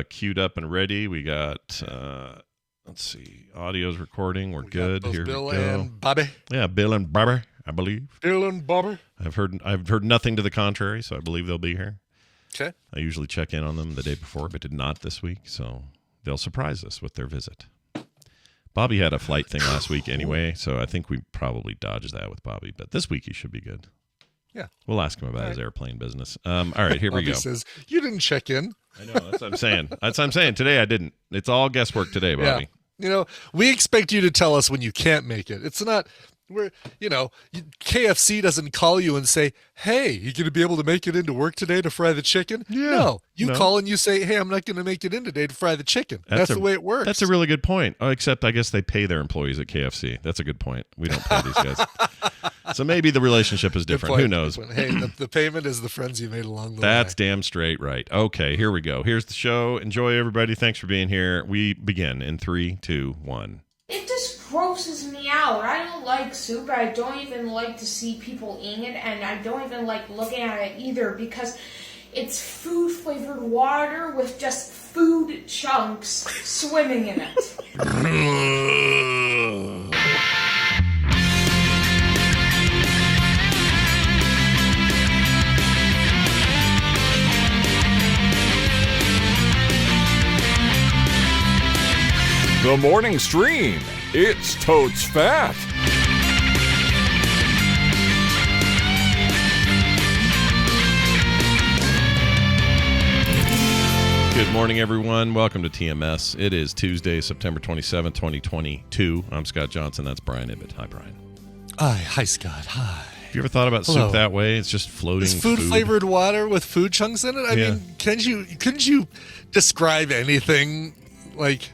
queued up and ready. We got, let's see, audio's recording. We're good. Here Bill we go. And Bobby. Yeah, Bill and Bobby, I believe. Bill and Bobby. I've heard nothing to the contrary, so I believe they'll be here. Okay. I usually check in on them the day before, but did not this week, so they'll surprise us with their visit. Bobby had a flight thing last week anyway, so I think we probably dodged that with Bobby, but this week he should be good. Yeah. We'll ask him about his airplane business. All right, here we go. Bobby says, you didn't check in. I know, that's what I'm saying. That's what I'm saying. Today I didn't. It's all guesswork today, Bobby. Yeah. You know, we expect you to tell us when you can't make it. It's not, KFC doesn't call you and say, hey, you going to be able to make it into work today to fry the chicken? Yeah. No. You call and you say, hey, I'm not going to make it in today to fry the chicken. That's the way it works. That's a really good point. Oh, except I guess they pay their employees at KFC. That's a good point. We don't pay these guys. So maybe the relationship is different. Who knows? Hey, the payment is the friends you made along the way. That's damn straight right. Okay, here we go. Here's the show. Enjoy, everybody. Thanks for being here. We begin in 3, 2, 1. It just grosses me out. I don't like soup. I don't even like to see people eating it, and I don't even like looking at it either because it's food-flavored water with just food chunks swimming in it. The morning stream. It's totes fat. Good morning, everyone. Welcome to TMS. It is Tuesday, September 27, 2022. I'm Scott Johnson. That's Brian A Bisque. Hi, Brian. Hi, Scott. Hi. Have you ever thought about soup that way? It's just floating Is food flavored water with food chunks in it? I mean, couldn't you describe anything like...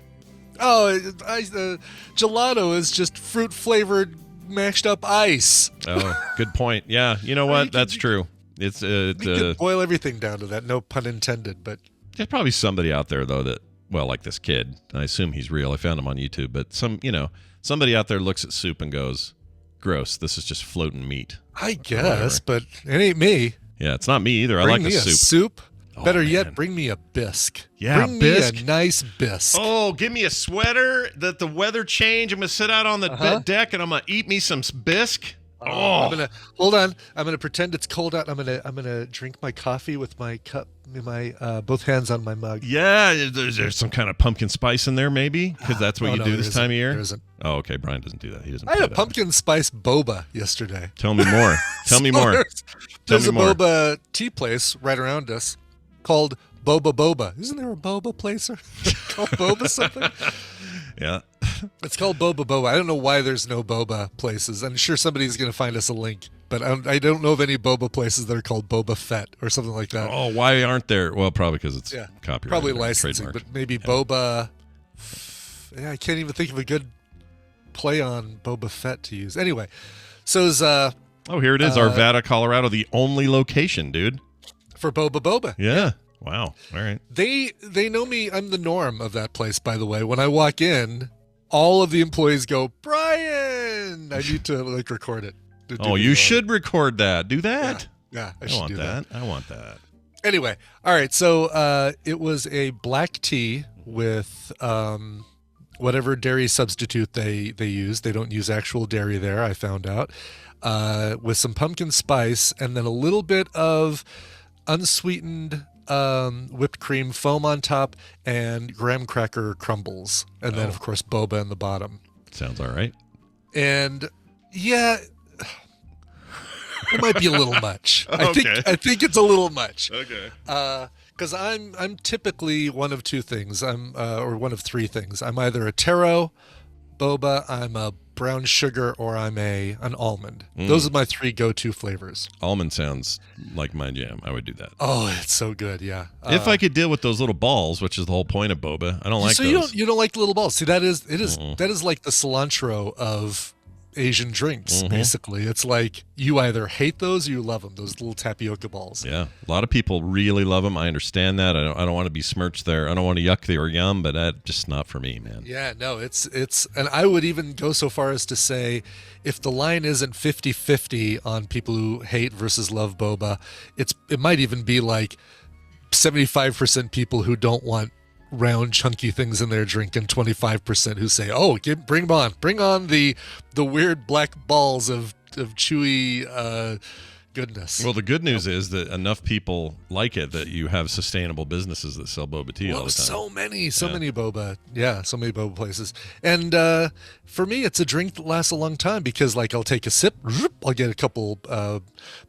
gelato is just fruit-flavored mashed up ice. Oh, good point. Yeah, you know what? That's true. It's you could boil everything down to that. No pun intended. But there's probably somebody out there though that, well, like this kid. I assume he's real. I found him on YouTube. But somebody out there looks at soup and goes, "Gross. This is just floating meat." I guess, but it ain't me. Yeah, it's not me either. I Bring like me a soup. Oh, Better man. yet, bring me a bisque. Yeah, bring bisque. me a nice bisque. Oh, give me a sweater that the weather change. I'm gonna sit out on the deck and I'm gonna eat me some bisque. I'm gonna hold on. I'm gonna pretend it's cold out. I'm gonna drink my coffee with my cup, my both hands on my mug. Yeah, there's some kind of pumpkin spice in there, maybe, because that's what you do this time of year. There isn't. Oh, okay. Brian doesn't do that. He doesn't. I had a pumpkin spice boba yesterday. Tell me more. Tell me more. There's a boba tea place right around us called Boba. Isn't there a boba place called Boba something? Yeah. It's called Boba. I don't know why there's no boba places. I'm sure somebody's going to find us a link, but I don't know of any boba places that are called Boba Fett or something like that. Oh, why aren't there? Well, probably because it's copyrighted. Probably licensing, but maybe Boba. Yeah, I can't even think of a good play on Boba Fett to use. Anyway, so is oh, here it is, Arvada, Colorado, the only location, dude. For Boba. Yeah. Wow. All right. They know me. I'm the norm of that place, by the way. When I walk in, all of the employees go, Brian! I need to record it. Oh, you should record that. Do that. Yeah, I should do that. I want that. Anyway, all right. So it was a black tea with whatever dairy substitute they use. They don't use actual dairy there, I found out. With some pumpkin spice and then a little bit of unsweetened whipped cream foam on top and graham cracker crumbles, and then of course boba in the bottom. Sounds all right. And yeah, it might be a little much. Okay. I think it's a little much. Okay. Because I'm typically one of two things. Or one of three things. I'm either a taro boba, I'm a brown sugar, or I'm an almond. Those are my three go-to flavors. Almond sounds like my jam. I would do that. Oh, it's so good, yeah. If I could deal with those little balls, which is the whole point of boba, I don't like those. So you don't like the little balls. See, that is like the cilantro of Asian drinks, basically. It's like you either hate those or you love them, those little tapioca balls. Yeah, a lot of people really love them. I understand that. I don't want to be smirched there. I don't want to yuck or yum, but that's just not for me, man. Yeah, no, it's and I would even go so far as to say if the line isn't 50-50 on people who hate versus love boba, it might even be like 75% people who don't want round, chunky things in their drink, and 25% who say, "Oh, bring on the weird black balls of chewy goodness." Well, the good news is that enough people like it that you have sustainable businesses that sell boba tea all the time. So many boba. Yeah, so many boba places. And for me, it's a drink that lasts a long time because, like, I'll take a sip, I'll get a couple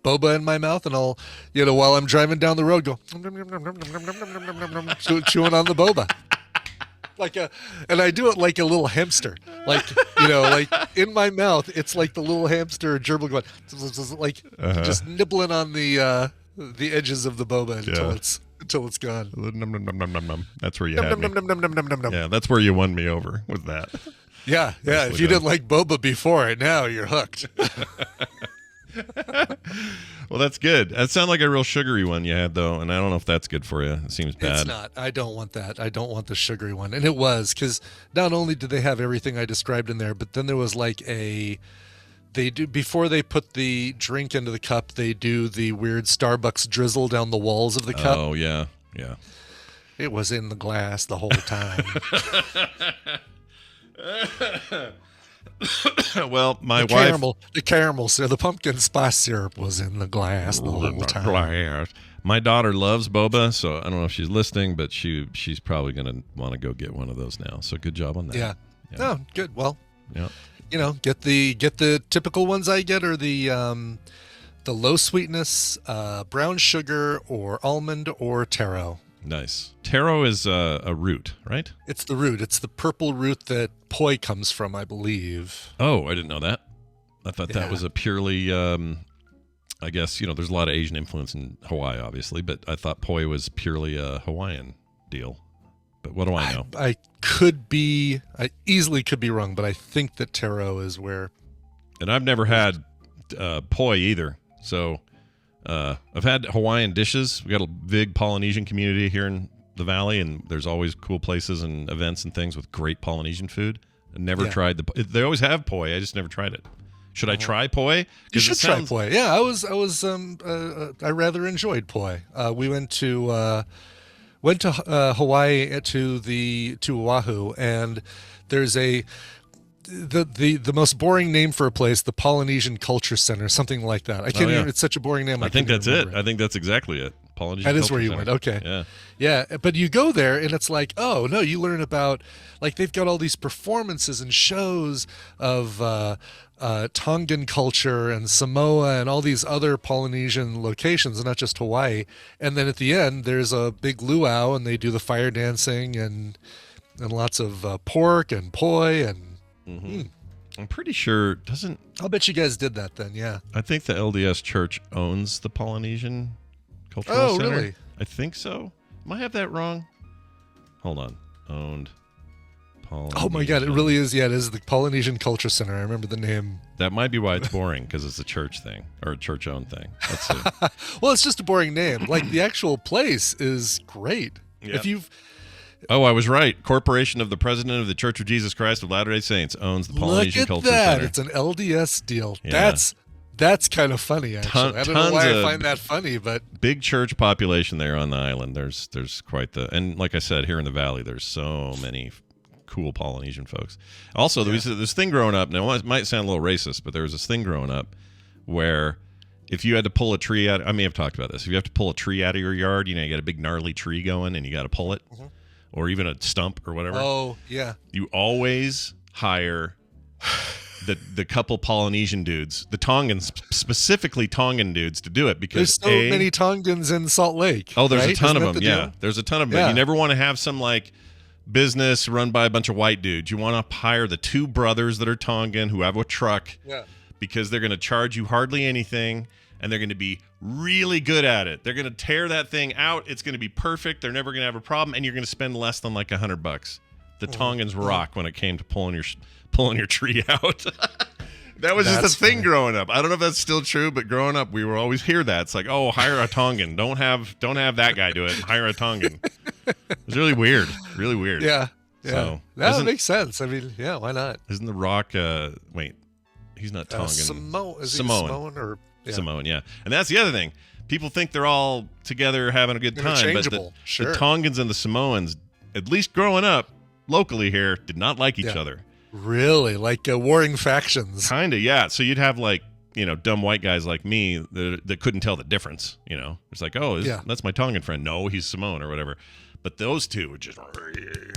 boba in my mouth, and I'll, while I'm driving down the road, go chewing on the boba. And I do it like a little hamster, like in my mouth. It's like the little hamster gerbil going, like just nibbling on the edges of the boba until it's gone. That's where you had me. Yeah, that's where you won me over with that. Yeah. If you didn't like boba before it, now you're hooked. Well, that's good. That sounded like a real sugary one you had, though, and I don't know if that's good for you. It seems bad. It's not. I don't want that. I don't want the sugary one. And it was, because not only did they have everything I described in there, but then there was like before they put the drink into the cup, they do the weird Starbucks drizzle down the walls of the cup. Oh, yeah. It was in the glass the whole time. Well, the pumpkin spice syrup was in the glass the whole time. My daughter loves boba, so I don't know if she's listening, but she's probably going to want to go get one of those now. So good job on that. Yeah. Oh, good. Well, yeah. Get the typical ones I get are the low sweetness, brown sugar, or almond, or taro. Nice. Taro is a root, right? It's the root. It's the purple root that poi comes from, I believe. Oh, I didn't know that. I thought that was a purely, I guess, there's a lot of Asian influence in Hawaii, obviously, but I thought poi was purely a Hawaiian deal. But what do I know? I easily could be wrong, but I think that taro is where. And I've never had poi either, so... I've had Hawaiian dishes. We got a big Polynesian community here in the Valley, and there's always cool places and events and things with great Polynesian food. I never tried they always have poi. I just never tried it. Should I try poi? You should try poi. Yeah, I rather enjoyed poi. We went to Hawaii to Oahu, and there's the most boring name for a place, the Polynesian Culture Center, something like that. I can't even, it's such a boring name. I think that's it. I think that's exactly it. Polynesian That is Culture where you Center. went. Okay. Yeah. Yeah. But you go there and it's like, oh no, you learn about, like, they've got all these performances and shows of Tongan culture and Samoa and all these other Polynesian locations, not just Hawaii. And then at the end, there's a big luau and they do the fire dancing and lots of pork and poi and. Mm-hmm. I'm pretty sure I'll bet you guys did that then, yeah. I think the LDS Church owns the Polynesian Cultural Center. Oh, really? I think so. Might have that wrong. Hold on. Owned Polynesian. Oh my God, it really is. Yeah, it is the Polynesian Culture Center. I remember the name. That might be why it's boring, because it's a church thing or a church-owned thing. Let's see. Well, it's just a boring name. Like, the actual place is great. Yep. If you've Oh, I was right. Corporation of the President of the Church of Jesus Christ of Latter-day Saints owns the Polynesian Culture Center. It's an LDS deal. Yeah. That's kind of funny, actually. I don't know why I find that funny, but big church population there on the island. There's quite and like I said, here in the Valley, there's so many cool Polynesian folks. Also, there was this thing growing up. Now, it might sound a little racist, but there was this thing growing up where if you had to pull a tree out, I may have talked about this. If you have to pull a tree out of your yard, you got a big gnarly tree going and you got to pull it. Mm-hmm. Or even a stump or whatever. Oh, yeah. You always hire the couple Polynesian dudes, the Tongans, specifically Tongan dudes, to do it because there's so many Tongans in Salt Lake. Oh, there's right? a ton Isn't of them. Yeah, there's a ton of them. Yeah. But you never want to have some like business run by a bunch of white dudes. You want to hire the two brothers that are Tongan who have a truck. Yeah. Because they're going to charge you hardly anything. And they're going to be really good at it. They're going to tear that thing out. It's going to be perfect. They're never going to have a problem, and you're going to spend less than like $100. The Tongans rock when it came to pulling your tree out. That was just a thing growing up. I don't know if that's still true, but growing up, we would always hear that. It's like, oh, hire a Tongan. Don't have that guy do it. Hire a Tongan. It was really weird. Really weird. Yeah. So, that makes sense. I mean, yeah, why not? Isn't the rock? Wait, he's not Tongan. Samoan. Samoan. Or? Yeah. Samoan, yeah. And that's the other thing. People think they're all together having a good time, but the Tongans and the Samoans at least growing up locally here, did not like each other. Really? Like warring factions? Kinda, yeah. So you'd have like, dumb white guys like me that couldn't tell the difference. It's like, oh, that's my Tongan friend. No, he's Simone or whatever. But those two were just,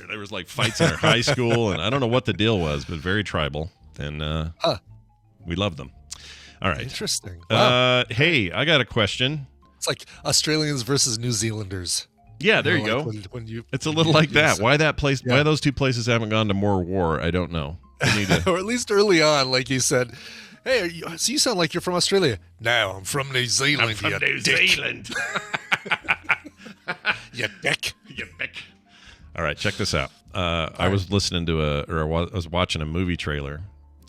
there was like fights in our high school, and I don't know what the deal was, but very tribal, and we loved them. All right. Interesting. Wow. Hey, I got a question. It's like Australians versus New Zealanders. Yeah, there you go. When it's a little like that. Why that place? Why those two places haven't gone to more war? I don't know. Or at least early on, like you said. Hey, so you sound like you're from Australia. No, I'm from New Zealand. I'm from New Zealand. You dick. You dick. All right, check this out. I was listening to I was watching a movie trailer,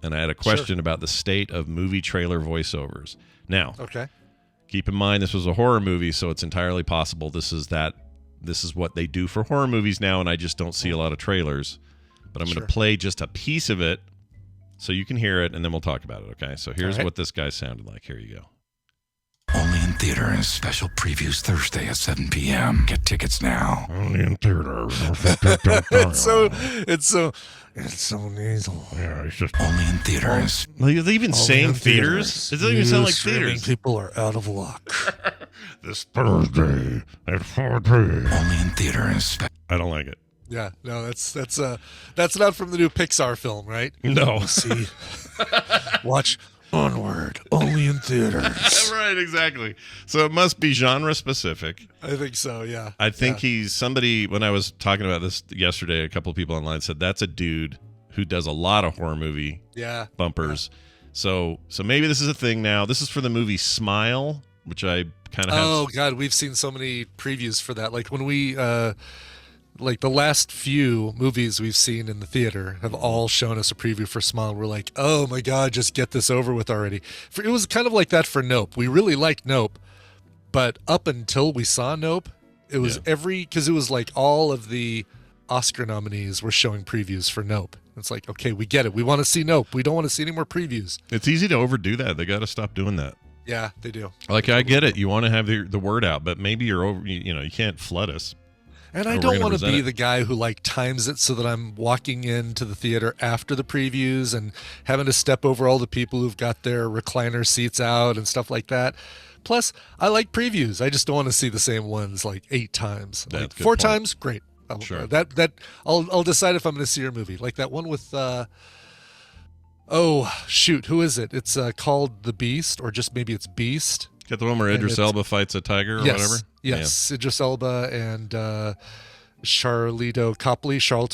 and I had a question about the state of movie trailer voiceovers. Now, keep in mind this was a horror movie, so it's entirely possible this is what they do for horror movies now, and I just don't see a lot of trailers. But I'm going to play just a piece of it so you can hear it, and then we'll talk about it, okay? So here's what this guy sounded like. Here you go. Only in theater and special previews Thursday at 7 p.m. Get tickets now. Only in theater. It's so nasal. Yeah, it's just only in theater. Are they even saying theaters? It doesn't even sound like theaters. People are out of luck. This Thursday at 4 p.m. Only in theater and I don't like it. Yeah, no, that's not from the new Pixar film, right? No. See, watch Onward, only in theaters. Right, exactly. So it must be genre specific. I think so. Yeah. I think he's somebody. When I was talking about this yesterday, a couple of people online said that's a dude who does a lot of horror movie bumpers. Yeah. So maybe this is a thing now. This is for the movie Smile, which I kind of have. Oh God, we've seen so many previews for that. Like when we. Like the last few movies we've seen in the theater have all shown us a preview for Smile. We're like, oh my God, just get this over with already. It was kind of like that for Nope. We really liked Nope, but up until we saw Nope, it was because it was like all of the Oscar nominees were showing previews for Nope. It's like, okay, we get it. We want to see Nope. We don't want to see any more previews. It's easy to overdo that. They got to stop doing that. Yeah, they do. Like, I get it. You want to have the word out, but maybe you're over. You can't flood us. And I don't want to be the guy who like times it so that I'm walking into the theater after the previews and having to step over all the people who've got their recliner seats out and stuff like that. Plus, I like previews. I just don't want to see the same ones like 8 times. Like 4 times, great. Sure. I'll decide if I'm going to see your movie. Like that one with who is it? It's called The Beast, or just maybe it's Beast. Get the one where Idris Elba fights a tiger or whatever? Yes, Idris Elba and Charlton Copley. Sure,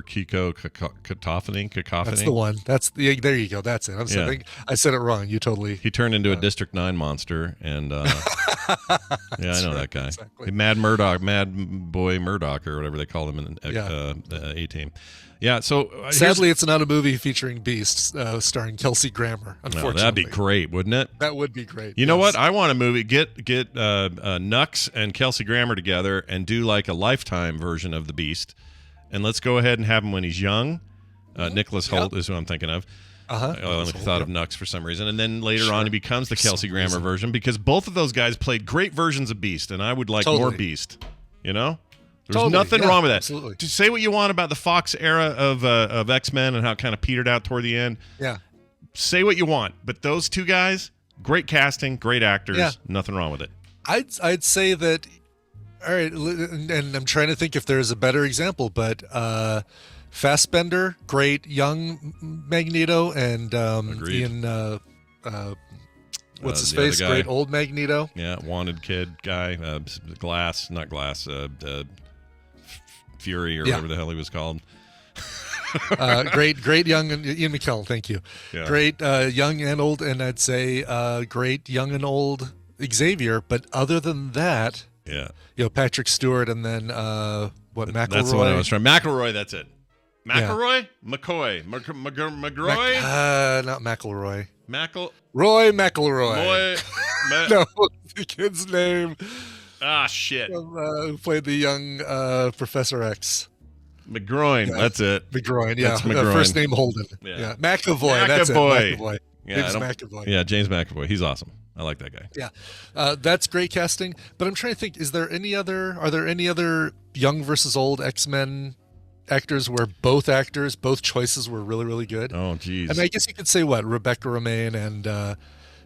Cacophony. That's the one. There you go. That's it. I said it wrong. You totally. He turned into a District 9 monster, and I know that guy. Exactly. Mad Boy Murdoch, or whatever they call him in A-Team. Yeah, so sadly, it's not a movie featuring Beast starring Kelsey Grammer. Unfortunately, no, that'd be great, wouldn't it? That would be great. You know what? I want a movie. Get Nux and Kelsey Grammer together and do like a Lifetime version of the Beast, and let's go ahead and have him when he's young. Nicholas Holt is who I'm thinking of. I only thought of Nux for some reason, and then later on he becomes the Kelsey Grammer version, because both of those guys played great versions of Beast, and I would like more Beast. You know. There's nothing wrong with that. Absolutely. Just say what you want about the Fox era of X-Men and how it kind of petered out toward the end. Yeah. Say what you want, but those two guys, great casting, great actors, nothing wrong with it. I'd say that. All right, and I'm trying to think if there's a better example, but Fassbender, great young Magneto, and Ian. What's his face? Great old Magneto. Yeah, wanted kid guy. Fury or whatever the hell he was called. Great young Ian McKellen. Thank you. Yeah. Great young and old, and I'd say great young and old Xavier. But other than that, Patrick Stewart, and then McElroy. That's the one I was trying. McElroy. That's it. McElroy, McCoy, McGroin. Not McElroy. Roy McElroy. No, the kid's name. Ah, shit. Who played the young Professor X. McGroin, that's it. McGroin, That's McGroin. First name Holden. Yeah. McAvoy, that's it. McAvoy. James McAvoy. Yeah, James McAvoy. He's awesome. I like that guy. Yeah. That's great casting. But I'm trying to think, are there any other young versus old X-Men actors where both choices were really, really good. Oh, geez. And I guess you could say Rebecca Romijn and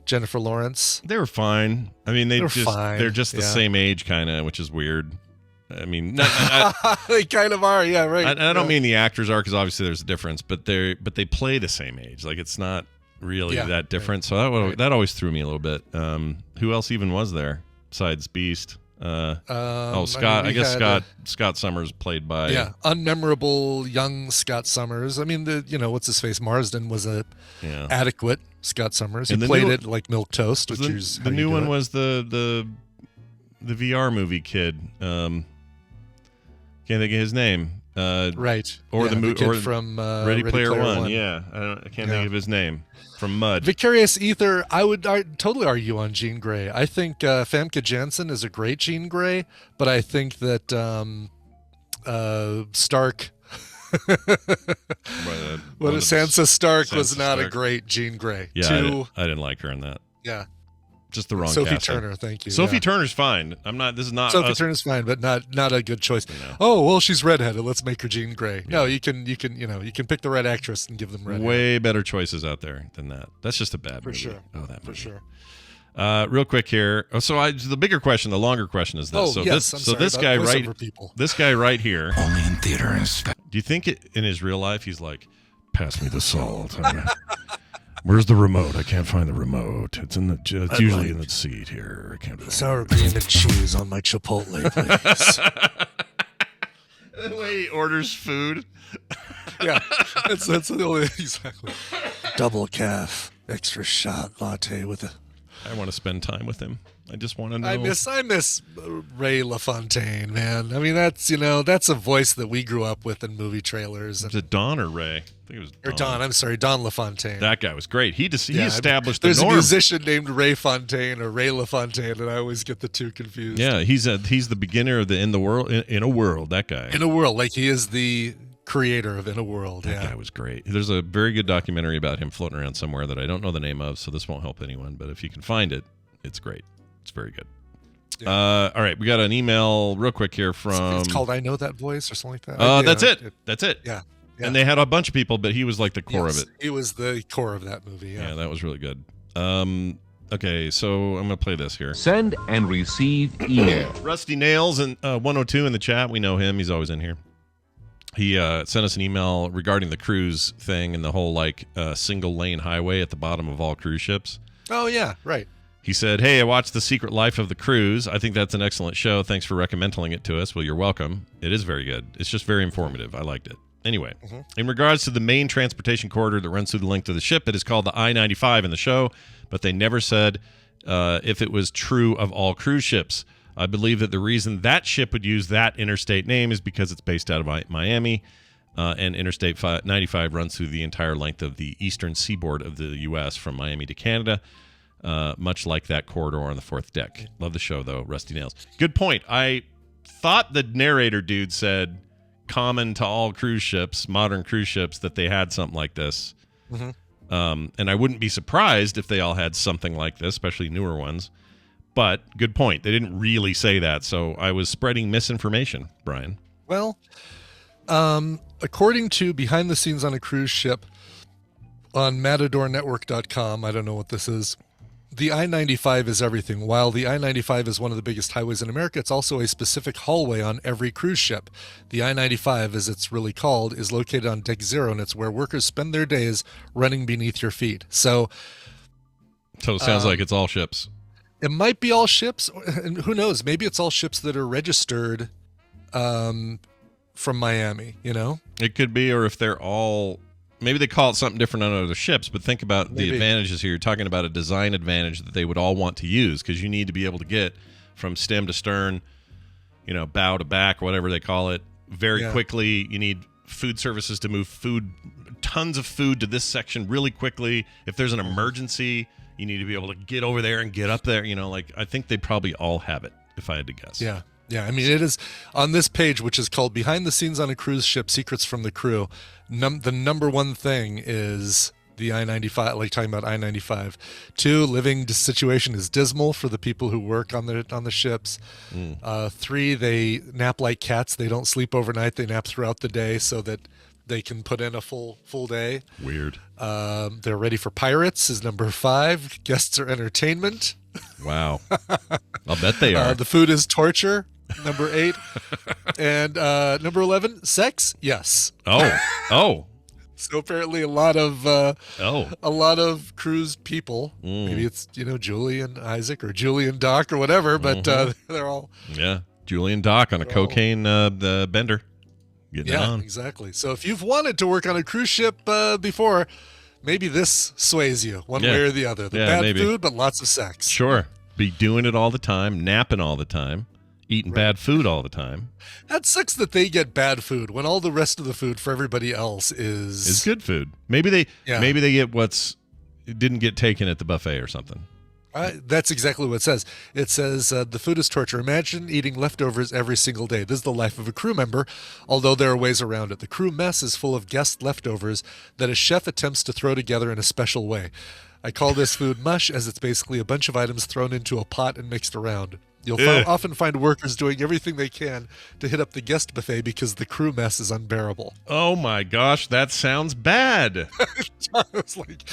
Jennifer Lawrence. They were fine. I mean, they're just the yeah. same age, kind of, which is weird. I mean, they kind of are, yeah, right. I don't mean the actors are, because obviously there's a difference, but they play the same age. Like, it's not really that different. Right. So that always threw me a little bit. Who else even was there besides Beast? Scott. I guess Scott Summers played by unmemorable young Scott Summers. I mean, what's his face? Marsden was a adequate Scott Summers. He played it like milk toast, which is the new one was the VR movie kid. Can't think of his name. Right. Or the kid from Ready Player One. Yeah, I can't think of his name. From Mud. Vicarious Ether. I would totally argue on Jean Grey. I think Famke Janssen is a great Jean Grey, but I think that Stark. Sansa Stark was not a great Jean Grey. Yeah, I didn't like her in that. Yeah. Just the wrong Sophie casting. Turner, thank you. Sophie Turner's fine. This is not Sophie Turner's fine, but not a good choice. No. Oh, well, she's redheaded. Let's make her Jean Grey. Yeah. No, you can pick the right actress and give them red. Way better choices out there than that. That's just a bad movie. Sure. Oh, that movie. For sure. Real quick here. The bigger question, the longer question is this. This guy right here. Only in theaters. Do you think in his real life he's like, pass me the salt? Where's the remote? I can't find the remote. It's usually in the seat here. I can't find sour cream and cheese on my Chipotle, please. The way he orders food. Yeah, that's the only exactly. Double calf, extra shot latte with a. I want to spend time with him. I just want to know. I miss Ray LaFontaine, man. I mean, that's a voice that we grew up with in movie trailers. Was it Don or Ray? I think it was Don. Or Don. I'm sorry, Don LaFontaine. That guy was great. He established the norm. There's a musician named Ray Fontaine or Ray LaFontaine, and I always get the two confused. Yeah, he's the beginner of the In a World. That guy. In a World, like he is the creator of In a World. That guy was great. There's a very good documentary about him floating around somewhere that I don't know the name of, so this won't help anyone. But if you can find it, it's great. It's very good. Yeah. All right, we got an email real quick here from. It's called "I Know That Voice" or something like that. That's it. Yeah. And they had a bunch of people, but he was like the core of it. He was the core of that movie. Yeah, that was really good. Okay, so I'm gonna play this here. Send and receive email. Rusty Nails and 102 in the chat. We know him. He's always in here. He sent us an email regarding the cruise thing and the whole single lane highway at the bottom of all cruise ships. Oh yeah, right. He said, "Hey, I watched The Secret Life of the Cruise. I think that's an excellent show. Thanks for recommending it to us." Well, you're welcome. It is very good. It's just very informative. I liked it. Anyway, in regards to the main transportation corridor that runs through the length of the ship, it is called the I-95 in the show, but they never said if it was true of all cruise ships. I believe that the reason that ship would use that interstate name is because it's based out of Miami, and Interstate 95 runs through the entire length of the eastern seaboard of the U.S. from Miami to Canada. Much like that corridor on the fourth deck. Love the show, though. Rusty Nails. Good point. I thought the narrator dude said common to all cruise ships, modern cruise ships, that they had something like this. And I wouldn't be surprised if they all had something like this, especially newer ones. But good point. They didn't really say that, so I was spreading misinformation, Brian. Well, according to Behind the Scenes on a Cruise Ship on MatadorNetwork.com, I don't know what this is, the I-95 is everything. While the I-95 is one of the biggest highways in America, it's also a specific hallway on every cruise ship. The I-95, as it's really called, is located on Deck Zero, and it's where workers spend their days running beneath your feet. So it sounds like it's all ships. It might be all ships, and who knows? Maybe it's all ships that are registered from Miami, It could be, or if they're all... Maybe they call it something different on other ships, but think about the advantages here. You're talking about a design advantage that they would all want to use, because you need to be able to get from stem to stern, bow to back, whatever they call it, very quickly. You need food services to move tons of food to this section really quickly. If there's an emergency, you need to be able to get over there and get up there. I think they probably all have it, if I had to guess. Yeah. Yeah, I mean, it is on this page, which is called Behind the Scenes on a Cruise Ship, Secrets from the Crew. The number one thing is the I-95, like talking about I-95. 2, living situation is dismal for the people who work on the ships. 3, they nap like cats. They don't sleep overnight. They nap throughout the day so that they can put in a full day. Weird. They're ready for pirates is number 5. Guests are entertainment. Wow. I'll bet they are. The food is torture. Number 8. And number 11, sex. Yes. Oh. So apparently a lot of cruise people. Maybe it's Julie and Isaac or Julie and Doc or whatever, but they're all Julie and Doc on a cocaine the bender. Getting it on. Exactly. So if you've wanted to work on a cruise ship before, maybe this sways you one way or the other. The bad food, but lots of sex. Sure. Be doing it all the time, napping all the time, eating bad food all the time. That sucks that they get bad food when all the rest of the food for everybody else is good food. Maybe they get didn't get taken at the buffet or something. That's exactly what it says. It says the food is torture. Imagine eating leftovers every single day. This is the life of a crew member, although there are ways around it. The crew mess is full of guest leftovers that a chef attempts to throw together in a special way. I call this food mush, as it's basically a bunch of items thrown into a pot and mixed around. You'll often find workers doing everything they can to hit up the guest buffet because the crew mess is unbearable. Oh my gosh, that sounds bad. It's like,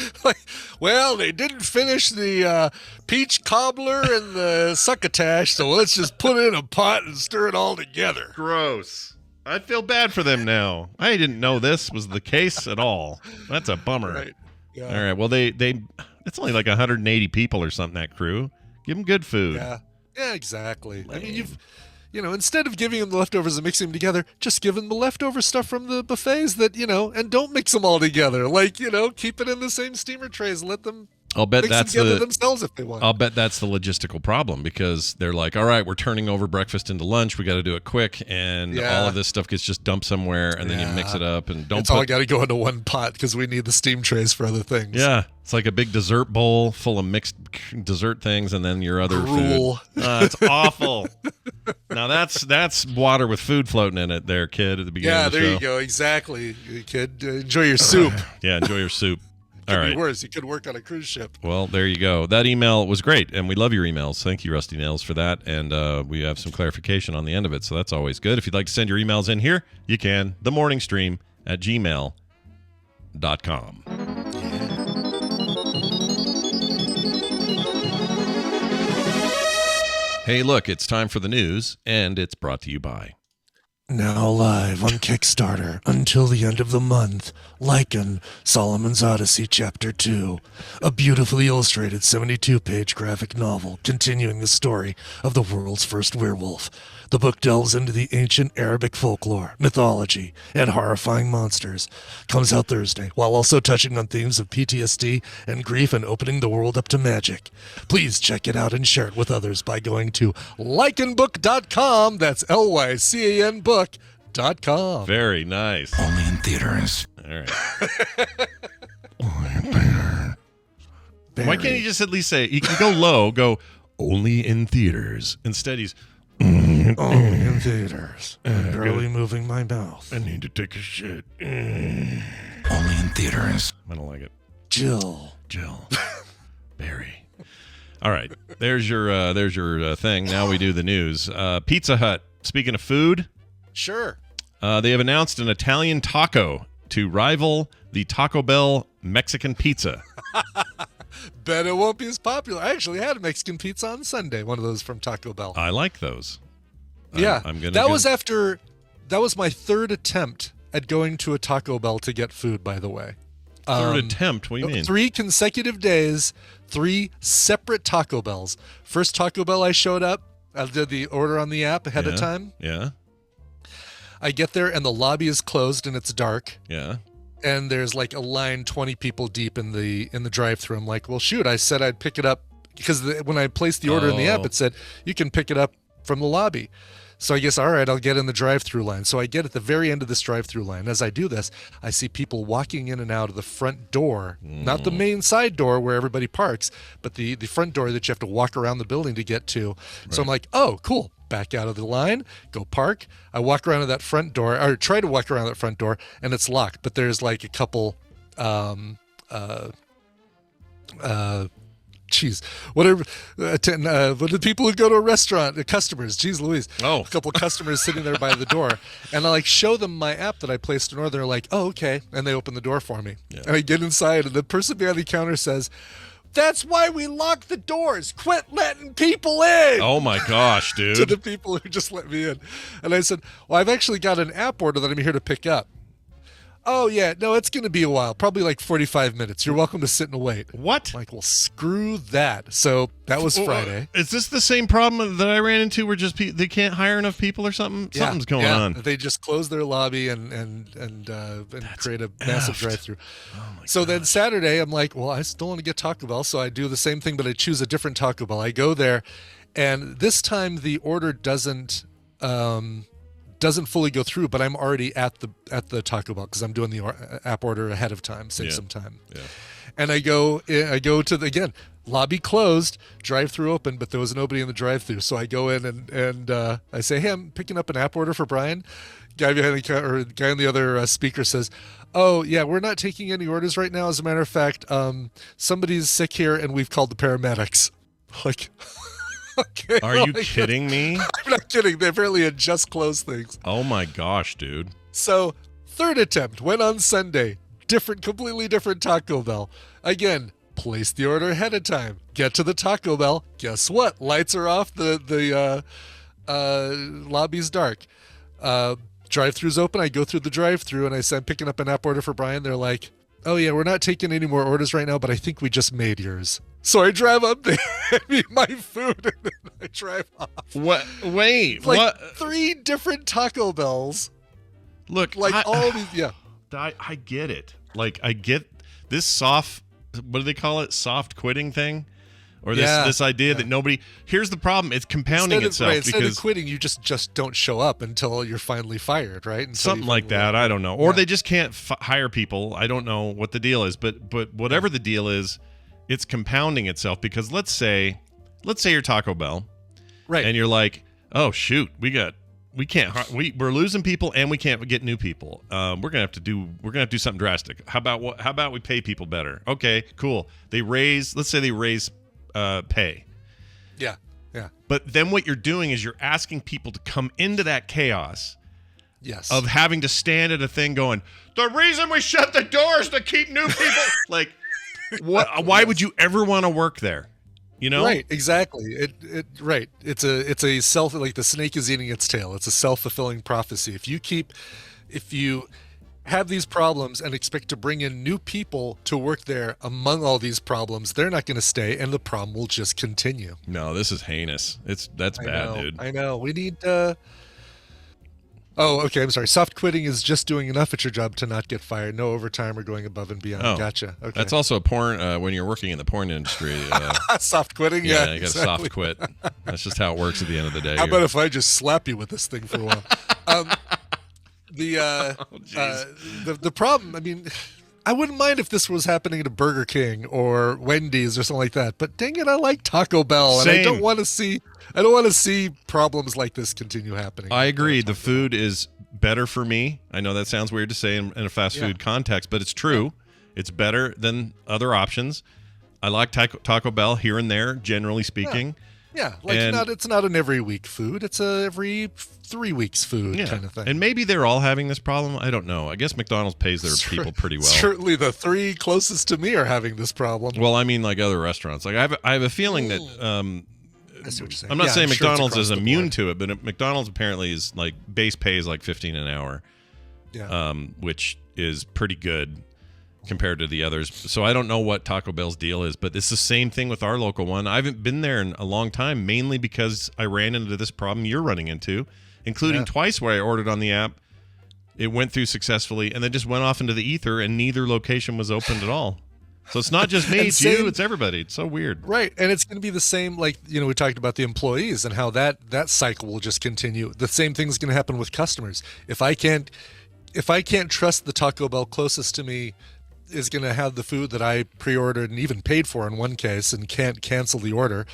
well, they didn't finish the peach cobbler and the succotash, so let's just put it in a pot and stir it all together. Gross. I feel bad for them now. I didn't know this was the case at all. That's a bummer. Right. Yeah. All right. Well, it's only like 180 people or something, that crew. Give them good food. Yeah, exactly. Lame. I mean, instead of giving them the leftovers and mixing them together, just give them the leftover stuff from the buffets and don't mix them all together. Like, keep it in the same steamer trays. Let them mix them together themselves if they want. I'll bet that's the logistical problem, because they're like, all right, we're turning over breakfast into lunch. We got to do it quick. And all of this stuff gets just dumped somewhere, and then you mix it up. And it's all got to go into one pot because we need the steam trays for other things. Yeah. It's like a big dessert bowl full of mixed dessert things, and then your other food. It's awful. Now that's water with food floating in it there, kid, at the beginning of the show. Yeah, there you go. Exactly, kid. Enjoy your soup. Enjoy your soup. All right. Could be worse. You could work on a cruise ship. Well, there you go. That email was great, and we love your emails. Thank you, Rusty Nails, for that. And we have some clarification on the end of it, so that's always good. If you'd like to send your emails in here, you can. themorningstream@gmail.com. Hey, look, it's time for the news, and it's brought to you by... Now live on Kickstarter until the end of the month, Lycan, Solomon's Odyssey Chapter 2, a beautifully illustrated 72-page graphic novel continuing the story of the world's first werewolf. The book delves into the ancient Arabic folklore, mythology, and horrifying monsters. Comes out Thursday, while also touching on themes of PTSD and grief and opening the world up to magic. Please check it out and share it with others by going to lycanbook.com. That's LYCAN book.com. Very nice. Only in theaters. All right. Only in theaters. Why can't he just at least say, he can go low, go, only in theaters. Instead, he's... Only in theaters. Barely moving my mouth. I need to take a shit. Only in theaters. I don't like it. Jill. Barry. All right. There's your thing. Now we do the news. Pizza Hut. Speaking of food. Sure. They have announced an Italian taco to rival the Taco Bell Mexican pizza. Bet it won't be as popular. I actually had a Mexican pizza on Sunday, one of those from Taco Bell. I like those. Yeah. That was my third attempt at going to a Taco Bell to get food, by the way. Third attempt? What do you mean? 3 consecutive days, 3 separate Taco Bells. First Taco Bell I showed up, I did the order on the app ahead of time. Yeah. I get there and the lobby is closed and it's dark. Yeah. And there's like a line 20 people deep in the drive-thru. I'm like, well, shoot, I said I'd pick it up because when I placed the order in the app, it said you can pick it up from the lobby. So I guess, all right, I'll get in the drive-thru line. So I get at the very end of this drive-thru line. As I do this, I see people walking in and out of the front door, not the main side door where everybody parks, but the front door that you have to walk around the building to get to. Right. So I'm like, oh, cool. Back out of the line, go park. I walk around to that front door, or try to walk around that front door, and it's locked. But there's like a couple whatever. What the people who go to a restaurant, the customers, geez Louise. Oh. A couple of customers sitting there by the door. And I like show them my app that I placed an order. They're like, oh, okay. And they open the door for me. Yeah. And I get inside and the person behind the counter says, that's why we lock the doors. Quit letting people in. Oh my gosh, dude. To the people who just let me in. And I said, well, I've actually got an app order that I'm here to pick up. Oh, yeah. No, it's going to be a while. Probably like 45 minutes. You're welcome to sit and wait. What? I'm like, well, screw that. So that was Friday. Is this the same problem that I ran into where just they can't hire enough people or something? Yeah, Something's going on. They just close their lobby and create a massive drive-through. Oh my So then Saturday, I'm like, well, I still want to get Taco Bell. So I do the same thing, but I choose a different Taco Bell. I go there, and this time the order doesn't fully go through, but I'm already at the Taco Bell because I'm doing the app order ahead of time, save some time. Yeah. And I go to the lobby closed, drive-through open, but there was nobody in the drive-through. So I go in and I say, hey, I'm picking up an app order for Brian. Guy behind the guy on the other speaker says, oh yeah, we're not taking any orders right now. As a matter of fact, somebody's sick here and we've called the paramedics. Like. Okay, Are you kidding me? I'm not kidding. They apparently had just closed things. Oh my gosh, dude. So, third attempt went on Sunday. Completely different Taco Bell. Again, place the order ahead of time. Get to the Taco Bell. Guess what? Lights are off. The lobby's dark. Drive-thru's open. I go through the drive-thru and I said, I'm picking up an app order for Brian. They're like, oh yeah, we're not taking any more orders right now, but I think we just made yours. So I drive up there, I eat my food, and then I drive off. What? Wait, Like what? 3 different Taco Bells. Look, Like all these, yeah. I get it. Like, I get this soft, what do they call it? Soft quitting thing? Or this idea that nobody, here's the problem. It's compounding itself. Instead because of quitting, you just don't show up until you're finally fired, right? Until something like that. I don't know. Or they just can't hire people. I don't know what the deal is. But whatever the deal is, it's compounding itself because let's say you're Taco Bell, right? And you're like, oh shoot, we're losing people and we can't get new people. We're gonna have to do something drastic. How about we pay people better? Okay, cool. Let's say they raise pay. Yeah. But then what you're doing is you're asking people to come into that chaos. Yes. Of having to stand at a thing going, the reason we shut the doors to keep new people like. What? Why would you ever want to work there? You know? Right. Exactly. Right. It's a self, like the snake is eating its tail. It's a self-fulfilling prophecy. If you have these problems and expect to bring in new people to work there among all these problems, they're not going to stay, and the problem will just continue. No, this is heinous. That's bad, dude. I know. We need. Oh, okay. I'm sorry. Soft quitting is just doing enough at your job to not get fired. No overtime or going above and beyond. Oh, gotcha. Okay. That's also a porn when you're working in the porn industry. Soft quitting. Yeah, you exactly. got to soft quit. That's just how it works at the end of the day. How about if I just slap you with this thing for a while? The problem. I mean, I wouldn't mind if this was happening at a Burger King or Wendy's or something like that. But dang it, I like Taco Bell, and I don't want to see problems like this continue happening. I agree. The food is better for me. I know that sounds weird to say in a fast food context, but it's true. It's better than other options. I like Taco Bell here and there, generally speaking. Yeah, it's not an every week food. It's a every 3 weeks food kind of thing. And maybe they're all having this problem. I don't know. I guess McDonald's pays their people pretty well. Certainly the 3 closest to me are having this problem. Well, I mean, like other restaurants. Like I have a feeling that I see what you're saying. I'm not saying sure McDonald's is immune to it, but McDonald's apparently is like base pay is like $15 an hour. Yeah. Which is pretty good compared to the others. So I don't know what Taco Bell's deal is, but it's the same thing with our local one. I haven't been there in a long time, mainly because I ran into this problem you're running into, including twice where I ordered on the app. It went through successfully and then just went off into the ether and neither location was opened at all. So it's not just me, it's you, it's everybody. It's so weird. Right. And it's going to be the same, like, we talked about the employees and how that cycle will just continue. The same thing's going to happen with customers. If I can't trust the Taco Bell closest to me is going to have the food that I pre-ordered and even paid for in one case and can't cancel the order,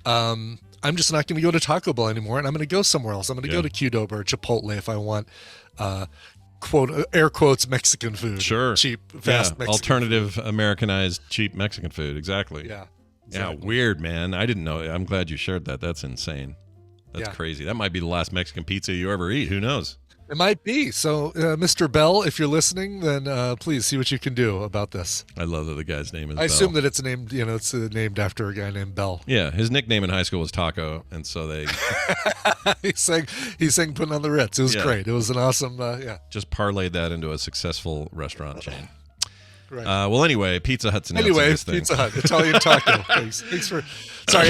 I'm just not going to go to Taco Bell anymore, and I'm going to go somewhere else. I'm going to go to Qdoba or Chipotle if I want quote air quotes Mexican food. Sure. Cheap, fast Mexican alternative Americanized cheap Mexican food. Exactly. food. Yeah. Yeah, Exactly. weird, man. I didn't know. I'm glad you shared that. That's insane. That's Yeah. crazy. That might be the last Mexican pizza you ever eat. Who knows? It might be. So, Mr. Bell, if you're listening, then please see what you can do about this. I love that the guy's name is I Bell. assume that it's named, it's named after a guy named Bell. Yeah, his nickname in high school was Taco, and so they he sang "Putting on the Ritz." It was Yeah. great. It was an awesome, just parlayed that into a successful restaurant chain. Right. Well, anyway, Pizza Hut's announcing Anyway, this thing. Pizza Hut, Italian taco. Thanks for. Sorry,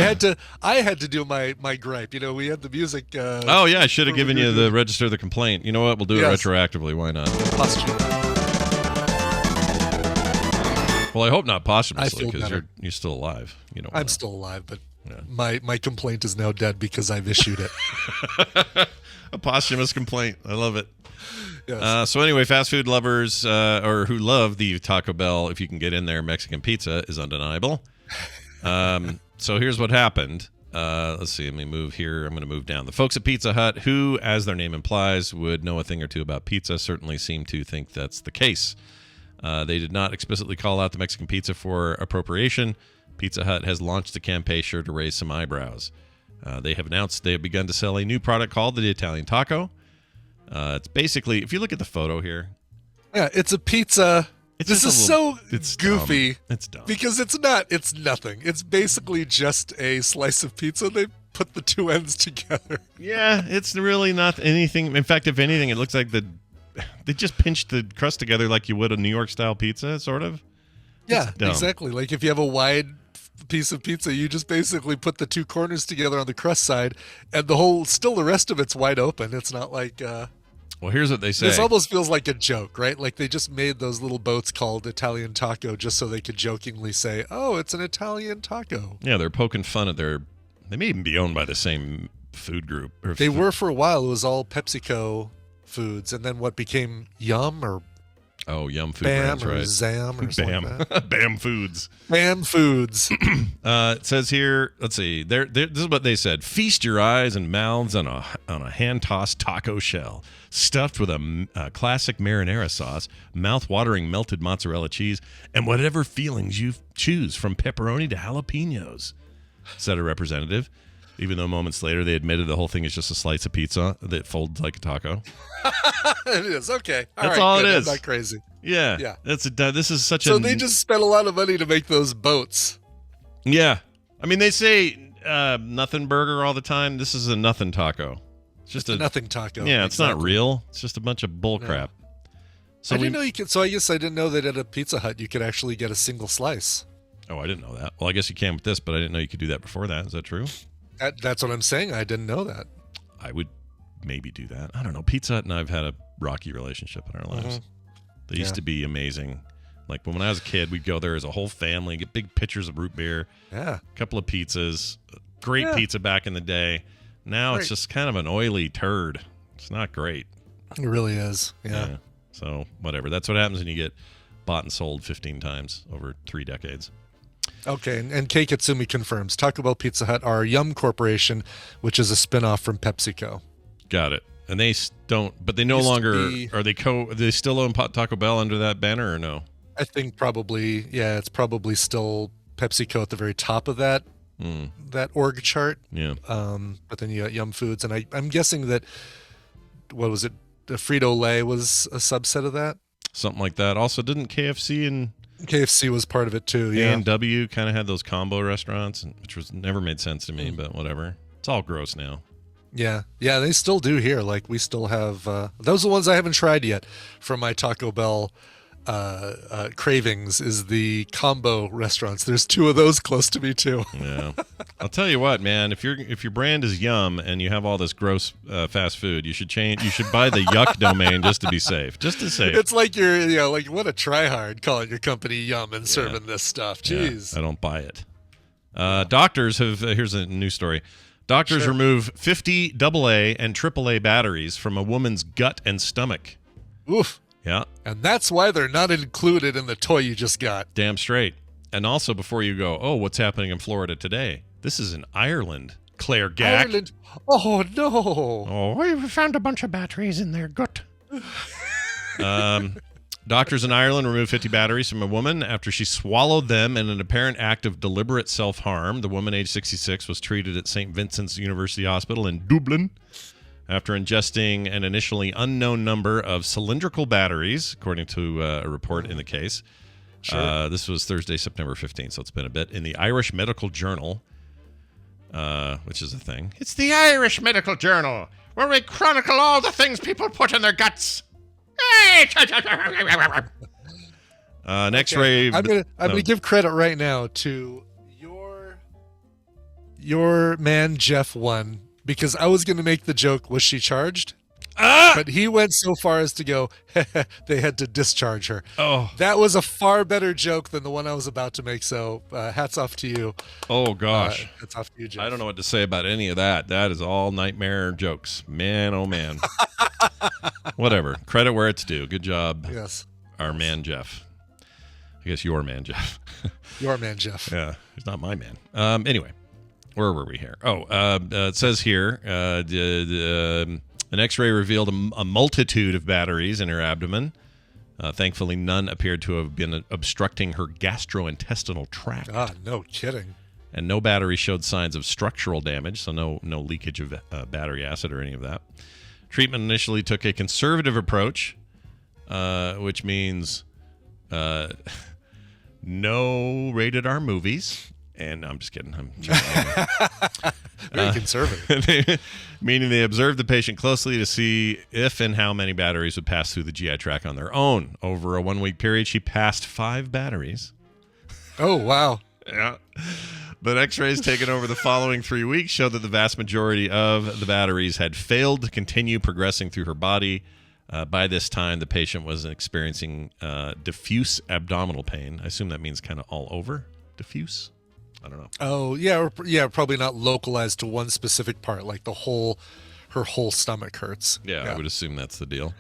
I had to do my gripe. We had the music. Oh yeah, I should have given you the register the complaint. You know what? We'll do it Yes. retroactively. Why not? posture. Well, I hope not I posthumously feel because better. you're still alive. You know. I'm still alive, but Yeah. my complaint is now dead because I've issued it. A posthumous complaint. I love it. Yes. So anyway, fast food lovers or who love the Taco Bell, if you can get in there, Mexican pizza is undeniable. So here's what happened. Let's see. Let me move here. I'm going to move down. The folks at Pizza Hut, who, as their name implies, would know a thing or two about pizza, certainly seem to think that's the case. They did not explicitly call out the Mexican pizza for appropriation. Pizza Hut has launched a campaign sure to raise some eyebrows. They have announced they have begun to sell a new product called the Italian Taco. It's basically, if you look at the photo here, Yeah, it's a pizza. It's This just is a little- so it's goofy. dumb. It's dumb. Because it's nothing. It's basically just a slice of pizza. They put the two ends together. Yeah, it's really not anything. In fact, if anything, it looks like they just pinched the crust together like you would a New York style pizza, sort of. Yeah, dumb. exactly. Like if you have a wide piece of pizza, you just basically put the two corners together on the crust side, and the rest of it's wide open. It's not like Well, here's what they say. this almost feels like a joke, right? Like they just made those little boats called Italian taco just so they could jokingly say, "Oh, it's an Italian taco." Yeah, they're poking fun at their. They may even be owned by the same food group. Or They were for a while. It was all PepsiCo foods, and then what became Yum or Oh, Yum Food Bam Brands, or right? Zam or something like that. Bam Foods. Bam Foods. It says here, let's see. This is what they said: feast your eyes and mouths on a hand-tossed taco shell, stuffed with a classic marinara sauce, mouth-watering melted mozzarella cheese, and whatever feelings you choose, from pepperoni to jalapenos," said a representative. Even though moments later they admitted the whole thing is just a slice of pizza that folds like a taco. It is okay. That's all it good. is. I'm not crazy. Yeah, Yeah. This is such So a. they just spent a lot of money to make those boats. Yeah, I mean they say nothing burger all the time. This is a nothing taco. It's just a Nothing taco. Yeah, it's not Exactly. real. It's just a bunch of bull crap. So I didn't know you could. So I guess I didn't know that at a Pizza Hut you could actually get a single slice. Oh, I didn't know that. Well, I guess you can with this, but I didn't know you could do that before that. Is that true? That's what I'm saying. I didn't know that. I would maybe do that. I don't know. Pizza Hut and I've had a rocky relationship in our lives. They used Yeah. to be amazing. Like when I was a kid, we'd go there as a whole family, get big pitchers of root beer, Yeah. a couple of pizzas, great Yeah. pizza back in the day. Now it's Great. just kind of an oily turd. It's not great. It really is. Yeah. So whatever. That's what happens when you get bought and sold 15 times over 3 decades. Okay. And Kei Katsumi confirms Taco Bell Pizza Hut are Yum Corporation, which is a spinoff from PepsiCo. Got it. And they don't, but they no Used to longer be- are they still own Taco Bell under that banner or no? I think probably, yeah, it's probably still PepsiCo at the very top of that org chart. Yeah. But then you got Yum Foods, and I'm guessing that what was it? The Frito-Lay was a subset of that. Something like that. Also, didn't KFC and KFC was part of it too. Yeah. A&W kind of had those combo restaurants, which was never made sense to me, but whatever. It's all gross now. Yeah, they still do here. Like we still have those are the ones I haven't tried yet. From my Taco Bell cravings is the combo restaurants. There's 2 of those close to me too. Yeah. I'll tell you what, man. If your brand is Yum and you have all this gross fast food, you should change. You should buy the Yuck domain just to be safe. Just to safe. It's like you're, like what a tryhard calling your company Yum and serving this stuff. Jeez. Yeah, I don't buy it. Doctors have. Here's a new story. Doctors remove 50 AA and AAA batteries from a woman's gut and stomach. Oof. Yeah, And that's why they're not included in the toy you just got. damn straight. And also, before you go, oh, what's happening in Florida today? This is in Ireland. Claire Gack. Ireland. Oh no. Oh, we found a bunch of batteries in their gut. Doctors in Ireland removed 50 batteries from a woman after she swallowed them in an apparent act of deliberate self-harm. The woman, age 66, was treated at St. Vincent's University Hospital in Dublin after ingesting an initially unknown number of cylindrical batteries, according to a report in the case. Sure. This was Thursday, September 15th, so it's been a bit. In the Irish Medical Journal, which is a thing. It's the Irish Medical Journal, where we chronicle all the things people put in their guts. An X-ray. I'm gonna give credit right now to your man Jeff 1, because I was gonna make the joke, was she charged? But he went so far as to go, they had to discharge her. Oh. That was a far better joke than the one I was about to make. So hats off to you. Oh gosh. Hats off to you, Jeff. I don't know what to say about any of that. That is all nightmare jokes. Man, oh man. Whatever. Credit where it's due. Good job. Yes. Our man Jeff. I guess your man Jeff. Your man Jeff. Yeah, he's not my man. Anyway, where were we here? It says here, an X-ray revealed a multitude of batteries in her abdomen. Thankfully, none appeared to have been obstructing her gastrointestinal tract. No kidding. And no battery showed signs of structural damage, so no leakage of battery acid or any of that. Treatment initially took a conservative approach, which means no rated R movies. And I'm just kidding. I'm Very conservative. Meaning they observed the patient closely to see if and how many batteries would pass through the GI tract on their own. Over a 1-week period, she passed 5 batteries. Oh, wow. Yeah. But X-rays taken over the following 3 weeks showed that the vast majority of the batteries had failed to continue progressing through her body. By this time, the patient was experiencing diffuse abdominal pain. I assume that means kind of all over. Diffuse? I don't know. Oh, yeah, probably not localized to one specific part, like her whole stomach hurts. Yeah, I would assume that's the deal.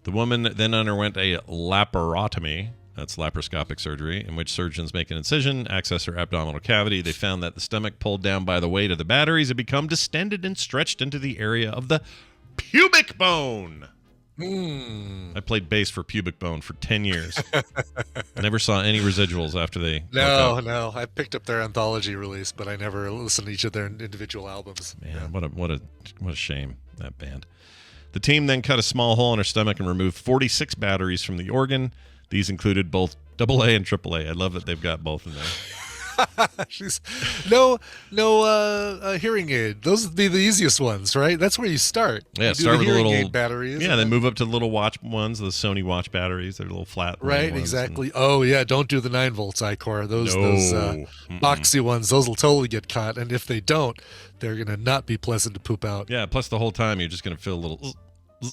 The woman then underwent a laparotomy, that's laparoscopic surgery, in which surgeons make an incision, access her abdominal cavity. They found that the stomach, pulled down by the weight of the batteries, had become distended and stretched into the area of the pubic bone. I played bass for pubic bone for 10 years. Never saw any residuals after they. No. I picked up their anthology release, but I never listened to each of their individual albums. Man, what a shame, that band. The team then cut a small hole in her stomach and removed 46 batteries from the organ. These included both AA and AAA. I love that they've got both in there. She's no hearing aid. Those would be the easiest ones, right? That's where you start. Yeah, you start with a little batteries. Yeah, then move up to the little watch ones, the Sony watch batteries. They're little flat. Right, exactly. Oh yeah, don't do the 9 volts iCore. Those boxy ones. Those will totally get caught. And if they don't, they're gonna not be pleasant to poop out. Yeah. Plus, the whole time you're just gonna feel a little.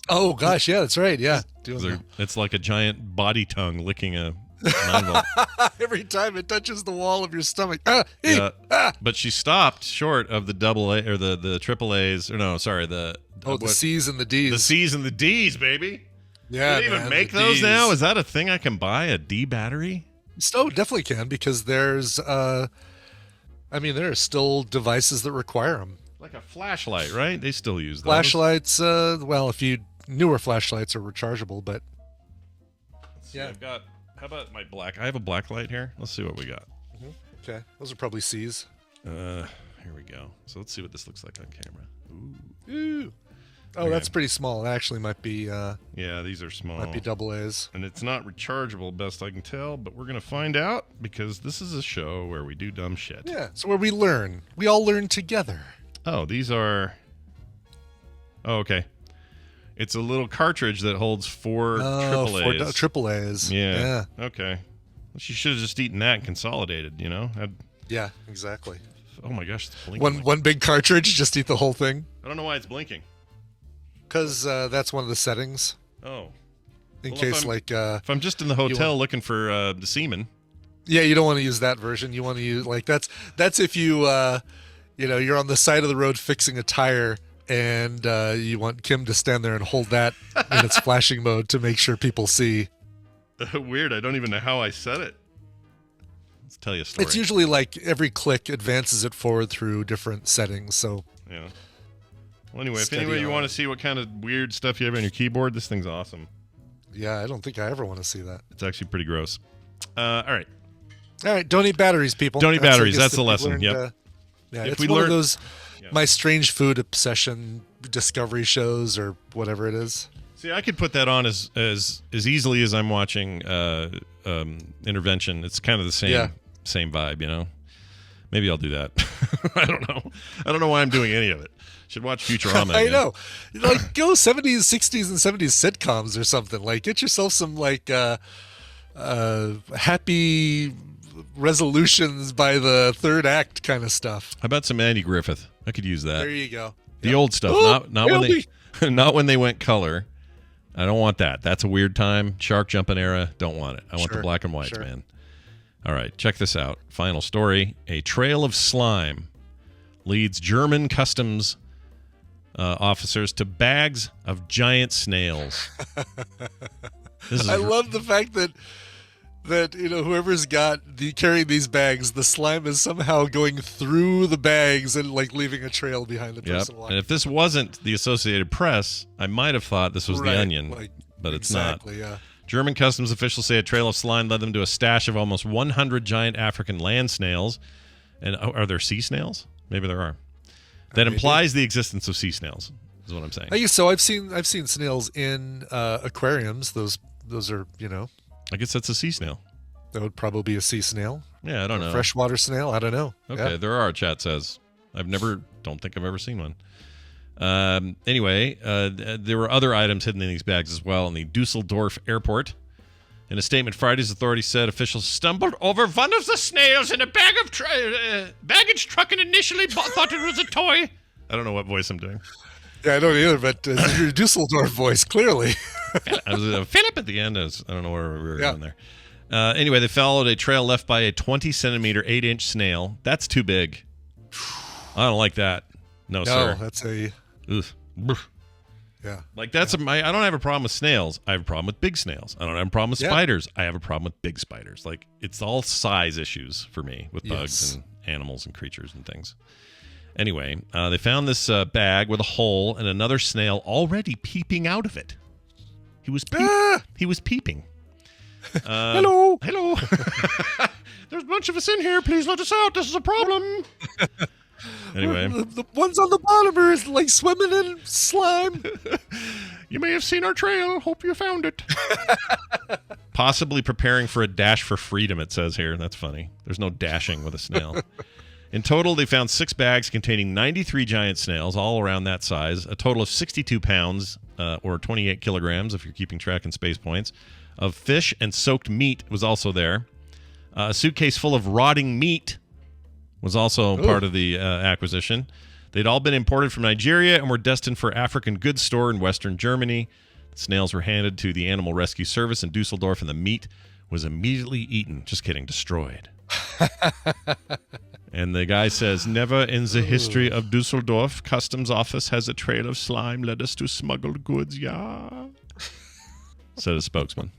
Oh gosh, yeah, that's right. Yeah, it's like a giant body tongue licking a 9 volt. Every time it touches the wall of your stomach. But she stopped short of the AA or the AAAs. Or no, sorry, the C's and the D's. The C's and the D's, baby. Yeah, do they even make those now? Is that a thing I can buy? A D battery? So definitely can, because there's, there are still devices that require them. Like a flashlight, right? They still use those. Flashlights. Newer flashlights are rechargeable, but yeah, I've got. How about my black? I have a black light here. Let's see what we got. Okay, those are probably C's. Here we go. So let's see what this looks like on camera. Ooh. Oh, that's pretty small. That actually might be. Yeah, these are small. Might be AA's. And it's not rechargeable, best I can tell. But we're gonna find out, because this is a show where we do dumb shit. Yeah, it's where we learn. We all learn together. Oh, these are. Oh, okay. It's a little cartridge that holds 4 AAAs. 4 AA's. Yeah. Okay. Well, she should have just eaten that and consolidated, you know? Yeah, exactly. Oh my gosh, it's blinking. One big cartridge, just eat the whole thing. I don't know why it's blinking. Because that's one of the settings. Oh. In case, if I'm just in the hotel looking for the semen. Yeah, you don't want to use that version. You want to use, that's if you, you're on the side of the road fixing a tire, and you want Kim to stand there and hold that in its flashing mode to make sure people see. Weird. I don't even know how I set it. Let's tell you a story. It's usually like every click advances it forward through different settings. So yeah. Well, anyway, if you want to see what kind of weird stuff you have on your keyboard, this thing's awesome. Yeah, I don't think I ever want to see that. It's actually pretty gross. All right. All right, don't eat batteries, people. Don't eat batteries. I guess That's the we've lesson. learned, Yep. Yeah, If it's we one learn- of those Yeah. my strange food obsession discovery shows or whatever it is. See, I could put that on as easily as I'm watching Intervention. It's kind of the same vibe, you know. Maybe I'll do that. I don't know. I don't know why I'm doing any of it. Should watch Futurama. I again. know. Like, go 70s, 60s, and 70s sitcoms or something. Like, get yourself some, like, happy resolutions by the third act kind of stuff. How about some Andy Griffith? I could use that. There you go. The old stuff, Oh, not when Andy. they not when they went color. I don't want that. That's a weird time. Shark jumping era. Don't want it. I want the Sure, black and whites, sure. man. All right, check this out. Final story. A trail of slime leads German customs officers to bags of giant snails. This is I love the fact that whoever's carrying these bags, the slime is somehow going through the bags and like leaving a trail behind the Yep. person walking. And if this wasn't the Associated Press, I might have thought this was Right, the Onion, like, but it's not. exactly, yeah. German customs officials say a trail of slime led them to a stash of almost 100 giant African land snails. And are there sea snails? Maybe there are. That Maybe. implies the existence of sea snails, is what I'm saying. I guess so. I've seen snails in aquariums. Those are, I guess that's a sea snail. that would probably be a sea snail, Yeah, I don't know. freshwater snail. I don't know. Okay, Yeah. there are, chat says. Don't think I've ever seen one. Anyway, there were other items hidden in these bags as well in the Dusseldorf airport. In a statement, Friday's authorities said officials stumbled over one of the snails in a baggage truck and initially thought it was a toy. I don't know what voice I'm doing. Yeah, I don't either, but your Dusseldorf voice, clearly. I was Philip at the end. I don't know where we were Yeah. going there. Anyway, they followed a trail left by a 20-centimeter, 8-inch snail. That's too big. I don't like that. No, No, sir. that's a, Ugh. Brr. yeah. Like I don't have a problem with snails. I have a problem with big snails. I don't have a problem with Yeah. spiders. I have a problem with big spiders. Like it's all size issues for me with bugs Yes. and animals and creatures and things. Anyway, they found this bag with a hole and another snail already peeping out of it. He was peeping. Hello. Hello. There's a bunch of us in here. Please let us out. This is a problem. Anyway, The ones on the bottom are like swimming in slime. you may have seen our trail. Hope you found it. Possibly preparing for a dash for freedom, it says here. That's funny. There's no dashing with a snail. In total, they found 6 bags containing 93 giant snails, all around that size, a total of 62 pounds, or 28 kilograms, if you're keeping track in space points, of fish and soaked meat was also there. A suitcase full of rotting meat was also part of the acquisition. They'd all been imported from Nigeria and were destined for African goods store in Western Germany. The snails were handed to the Animal Rescue Service in Dusseldorf, and the meat was immediately eaten. Just kidding, destroyed. And the guy says, never in the history of Dusseldorf, customs office has a trail of slime led us to smuggled goods, yeah. Said a spokesman.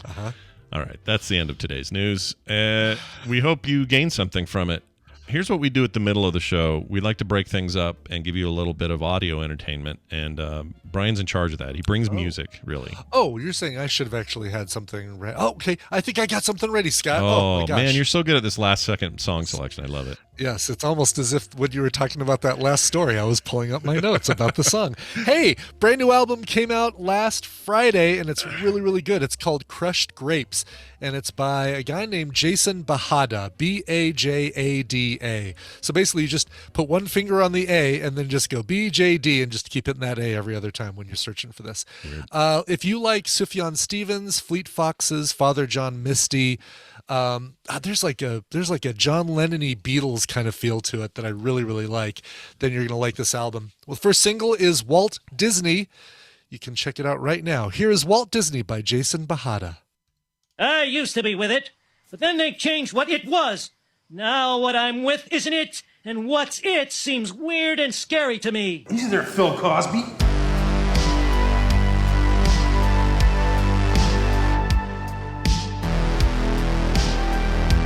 Uh-huh. All right, that's the end of today's news. We hope you gain something from it. Here's what we do at the middle of the show. We like to break things up and give you a little bit of audio entertainment, and Brian's in charge of that. He brings music, really. Oh, you're saying I should have actually had something ready. Oh, okay. I think I got something ready, Scott. Oh, my gosh. man, you're so good at this last-second song selection. I love it. Yes, it's almost as if when you were talking about that last story, I was pulling up my notes about the song. Hey, brand new album came out last Friday, and it's really, really good. It's called Crushed Grapes, and it's by a guy named Jason Bajada, Bajada. So basically, you just put one finger on the A and then just go BJD and just keep hitting that A every other time when you're searching for this. If you like Sufjan Stevens, Fleet Foxes, Father John Misty, there's like a John Lennon-y Beatles kind of feel to it that I really, really like, then you're gonna like this album. Well, the first single is Walt Disney. You can check it out right now. Here is Walt Disney by Jason Bajada. I used to be with it, but then they changed what it was. Now what I'm with isn't it, and what's it seems weird and scary to me. Easy there, Phil Cosby.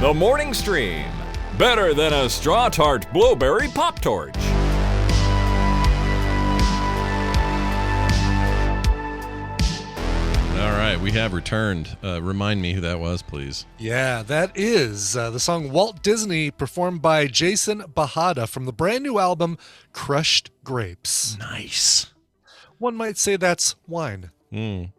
The Morning Stream. Better than a straw tart blueberry pop torch. All right, right, we have returned. Remind me who that was, please. Yeah, that is the song Walt Disney, performed by Jason Bahada from the brand new album Crushed Grapes. Nice. One might say that's wine. I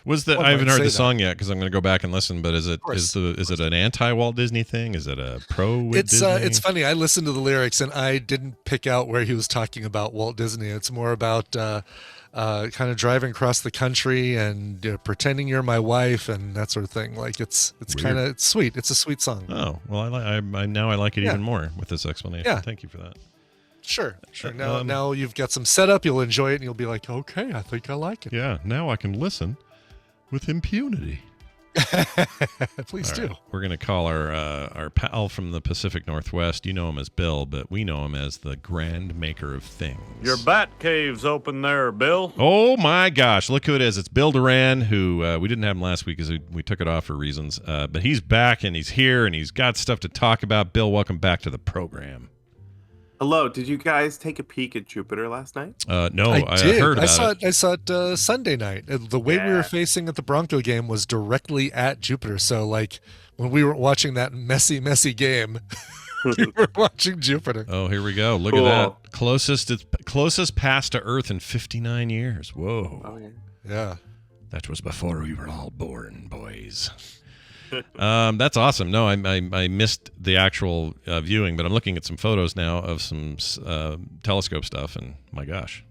haven't heard the song yet because I'm going to go back and listen. But is it an anti Walt Disney thing? Is it a pro? It's funny. I listened to the lyrics and I didn't pick out where he was talking about Walt Disney. It's more about kind of driving across the country and pretending you're my wife and that sort of thing. Like it's kind of sweet. It's a sweet song. Oh well, I like it even more with this explanation. Yeah. Thank you for that. Sure. Now you've got some setup. You'll enjoy it and you'll be like, okay, I think I like it. Yeah. Now I can listen with impunity. Please do. Right. We're going to call our pal from the Pacific Northwest. You know him as Bill, but we know him as the Grand Maker of Things. Your bat cave's open there, Bill. Oh my gosh, look who it is. It's Bill Duran, who we didn't have him last week because we took it off for reasons. But he's back and he's here and he's got stuff to talk about. Bill, welcome back to the program. Hello. Did you guys take a peek at Jupiter last night? No, I did. heard about it. I saw it Sunday night. The way we were facing at the Bronco game was directly at Jupiter. So, like, when we were watching that messy game, we were watching Jupiter. Oh, here we go. Look at that. Closest pass to Earth in 59 years. Whoa. Oh, yeah. That was before we were all born, boys. That's awesome. No, I missed the actual viewing, but I'm looking at some photos now of some telescope stuff, and my gosh.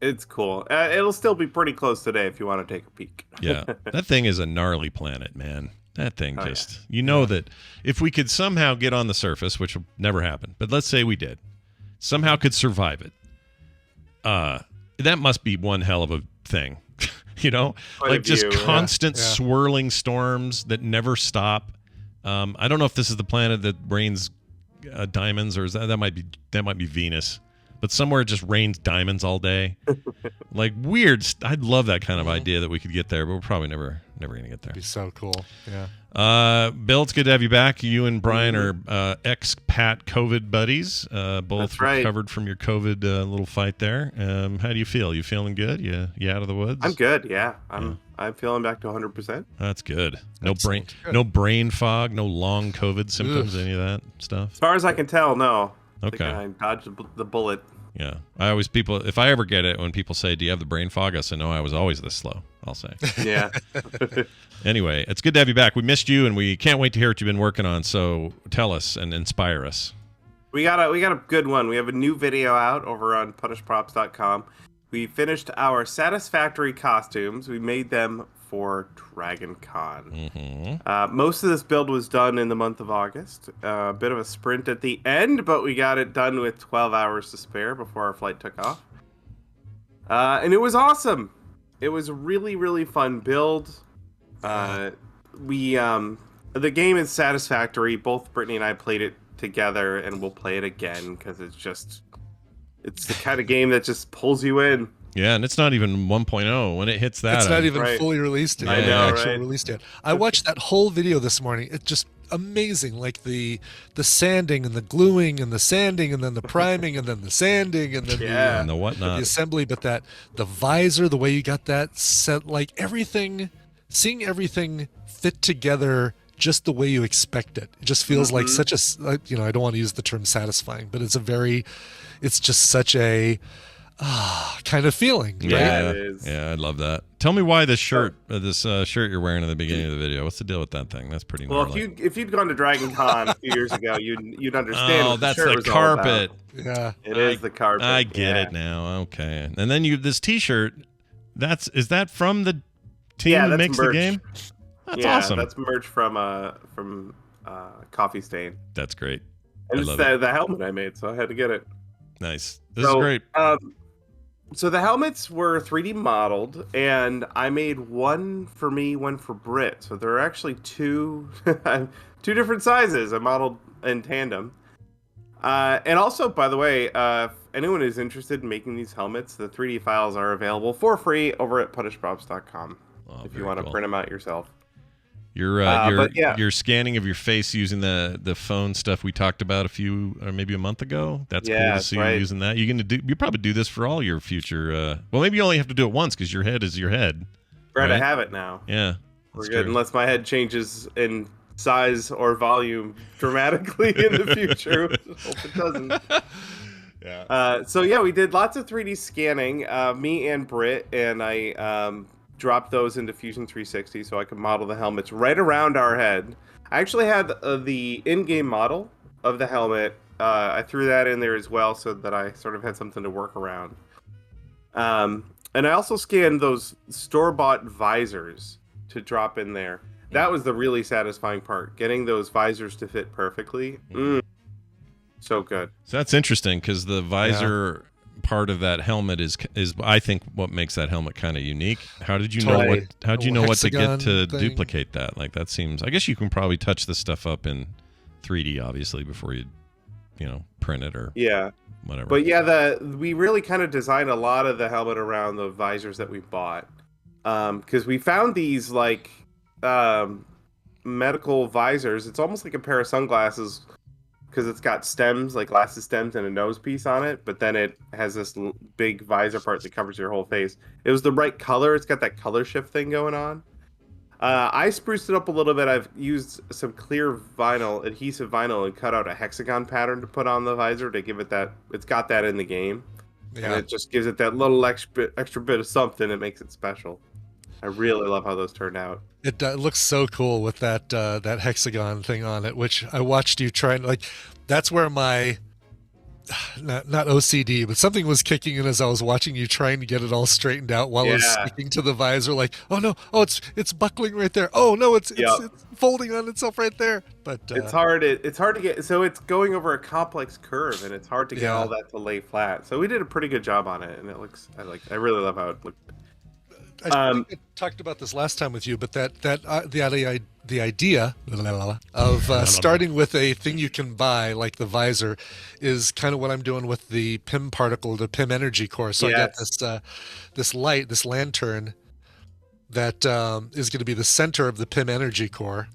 It's cool. It'll still be pretty close today if you want to take a peek. Yeah, that thing is a gnarly planet, man. That thing that if we could somehow get on the surface, which will never happen, but let's say we did, somehow could survive it, that must be one hell of a thing. You know, like just constant swirling storms that never stop. I don't know if this is the planet that rains diamonds, or that might be Venus, but somewhere it just rains diamonds all day. Like weird. I'd love that kind of idea that we could get there, but we're probably never going to get there. It'd be so cool. Yeah. Bill, it's good to have you back. You and Brian are expat COVID buddies. Both recovered from your COVID little fight there. How do you feel? You feeling good? You out of the woods? I'm good. Yeah, I'm feeling back to 100%. That's good. No brain fog, no long COVID symptoms, any of that stuff. As far as I can tell, no. Okay. I dodged the bullet. Yeah. If I ever get it, when people say, "Do you have the brain fog?" I say, "No, I was always this slow." I'll say. Yeah. Anyway, it's good to have you back. We missed you, and we can't wait to hear what you've been working on. So tell us and inspire us. We got a good one. We have a new video out over on punishprops.com. We finished our Satisfactory costumes. We made them for Dragon Con. Mm-hmm. Most of this build was done in the month of August. A bit of a sprint at the end, but we got it done with 12 hours to spare before our flight took off. And it was awesome. It was a really, really fun build. The game is Satisfactory. Both Brittany and I played it together, and we'll play it again because it's the kind of game that just pulls you in. Yeah, and it's not even 1.0. When it hits that, it's not even fully released yet. I know, right? Released yet. I watched that whole video this morning. It's just amazing. Like the sanding and the gluing and the sanding and then the priming and then the sanding and then and the whatnot, the assembly. But the visor, the way you got that set, like everything, seeing everything fit together just the way you expect it. It just feels like such a, I don't want to use the term satisfying, but it's just such a kind of feeling. Right? Yeah, it is. Yeah, I love that. Tell me why this shirt you're wearing in the beginning of the video. What's the deal with that thing? That's pretty gnarly. Well, if you'd gone to Dragon Con a few years ago, you'd understand. Oh, that's the carpet. Yeah, it is the carpet. I get it now. Okay, and then this T-shirt. Is that from the team that makes merch. the game? That's awesome. That's merch from Coffee Stain. That's great. And it's the helmet I made, so I had to get it. Nice. This is great. So the helmets were 3D modeled, and I made one for me, one for Britt. So there are actually two different sizes I modeled in tandem. And also, by the way, if anyone is interested in making these helmets, the 3D files are available for free over at punishprops.com if you want to print them out yourself. Your scanning of your face using the phone stuff we talked about maybe a month ago. That's cool to see you using that. You probably do this for all your future. Well, maybe you only have to do it once because your head is your head. Right, I have it now. Yeah, We're good, unless my head changes in size or volume dramatically in the future. Hope it doesn't. Yeah. So yeah, we did lots of 3D scanning, me and Britt, and I dropped those into Fusion 360 so I could model the helmets right around our head. I actually had the in-game model of the helmet. I threw that in there as well so that I sort of had something to work around. And I also scanned those store-bought visors to drop in there. That was the really satisfying part, getting those visors to fit perfectly. So good. So that's interesting because the visor part of that helmet is I think what makes that helmet kind of unique. How did you know what to get to duplicate that? Like that seems. I guess you can probably touch this stuff up in 3D obviously before you print it or whatever. But yeah, we really kind of designed a lot of the helmet around the visors that we bought, because we found these like medical visors. It's almost like a pair of sunglasses because it's got stems, like glasses stems and a nose piece on it, but then it has this big visor part that covers your whole face. It was the right color. It's got that color shift thing going on. I spruced it up a little bit. I've used some clear vinyl, adhesive vinyl, and cut out a hexagon pattern to put on the visor to give it that. It's got that in the game, and it just gives it that little extra bit of something that makes it special. I really love how those turned out. It looks so cool with that hexagon thing on it, which I watched you try and that's where my not OCD, but something was kicking in as I was watching you trying to get it all straightened out while I was sticking to the visor. Like, oh no, it's buckling right there. Oh no, it's folding on itself right there. But it's hard to get. So it's going over a complex curve, and it's hard to get all that to lay flat. So we did a pretty good job on it, and it looks. I really love how it looked. I think I talked about this last time with you, but the idea of starting with a thing you can buy, like the visor, is kind of what I'm doing with the PIM particle, the PIM energy core. So I got this light, this lantern that is going to be the center of the PIM energy core,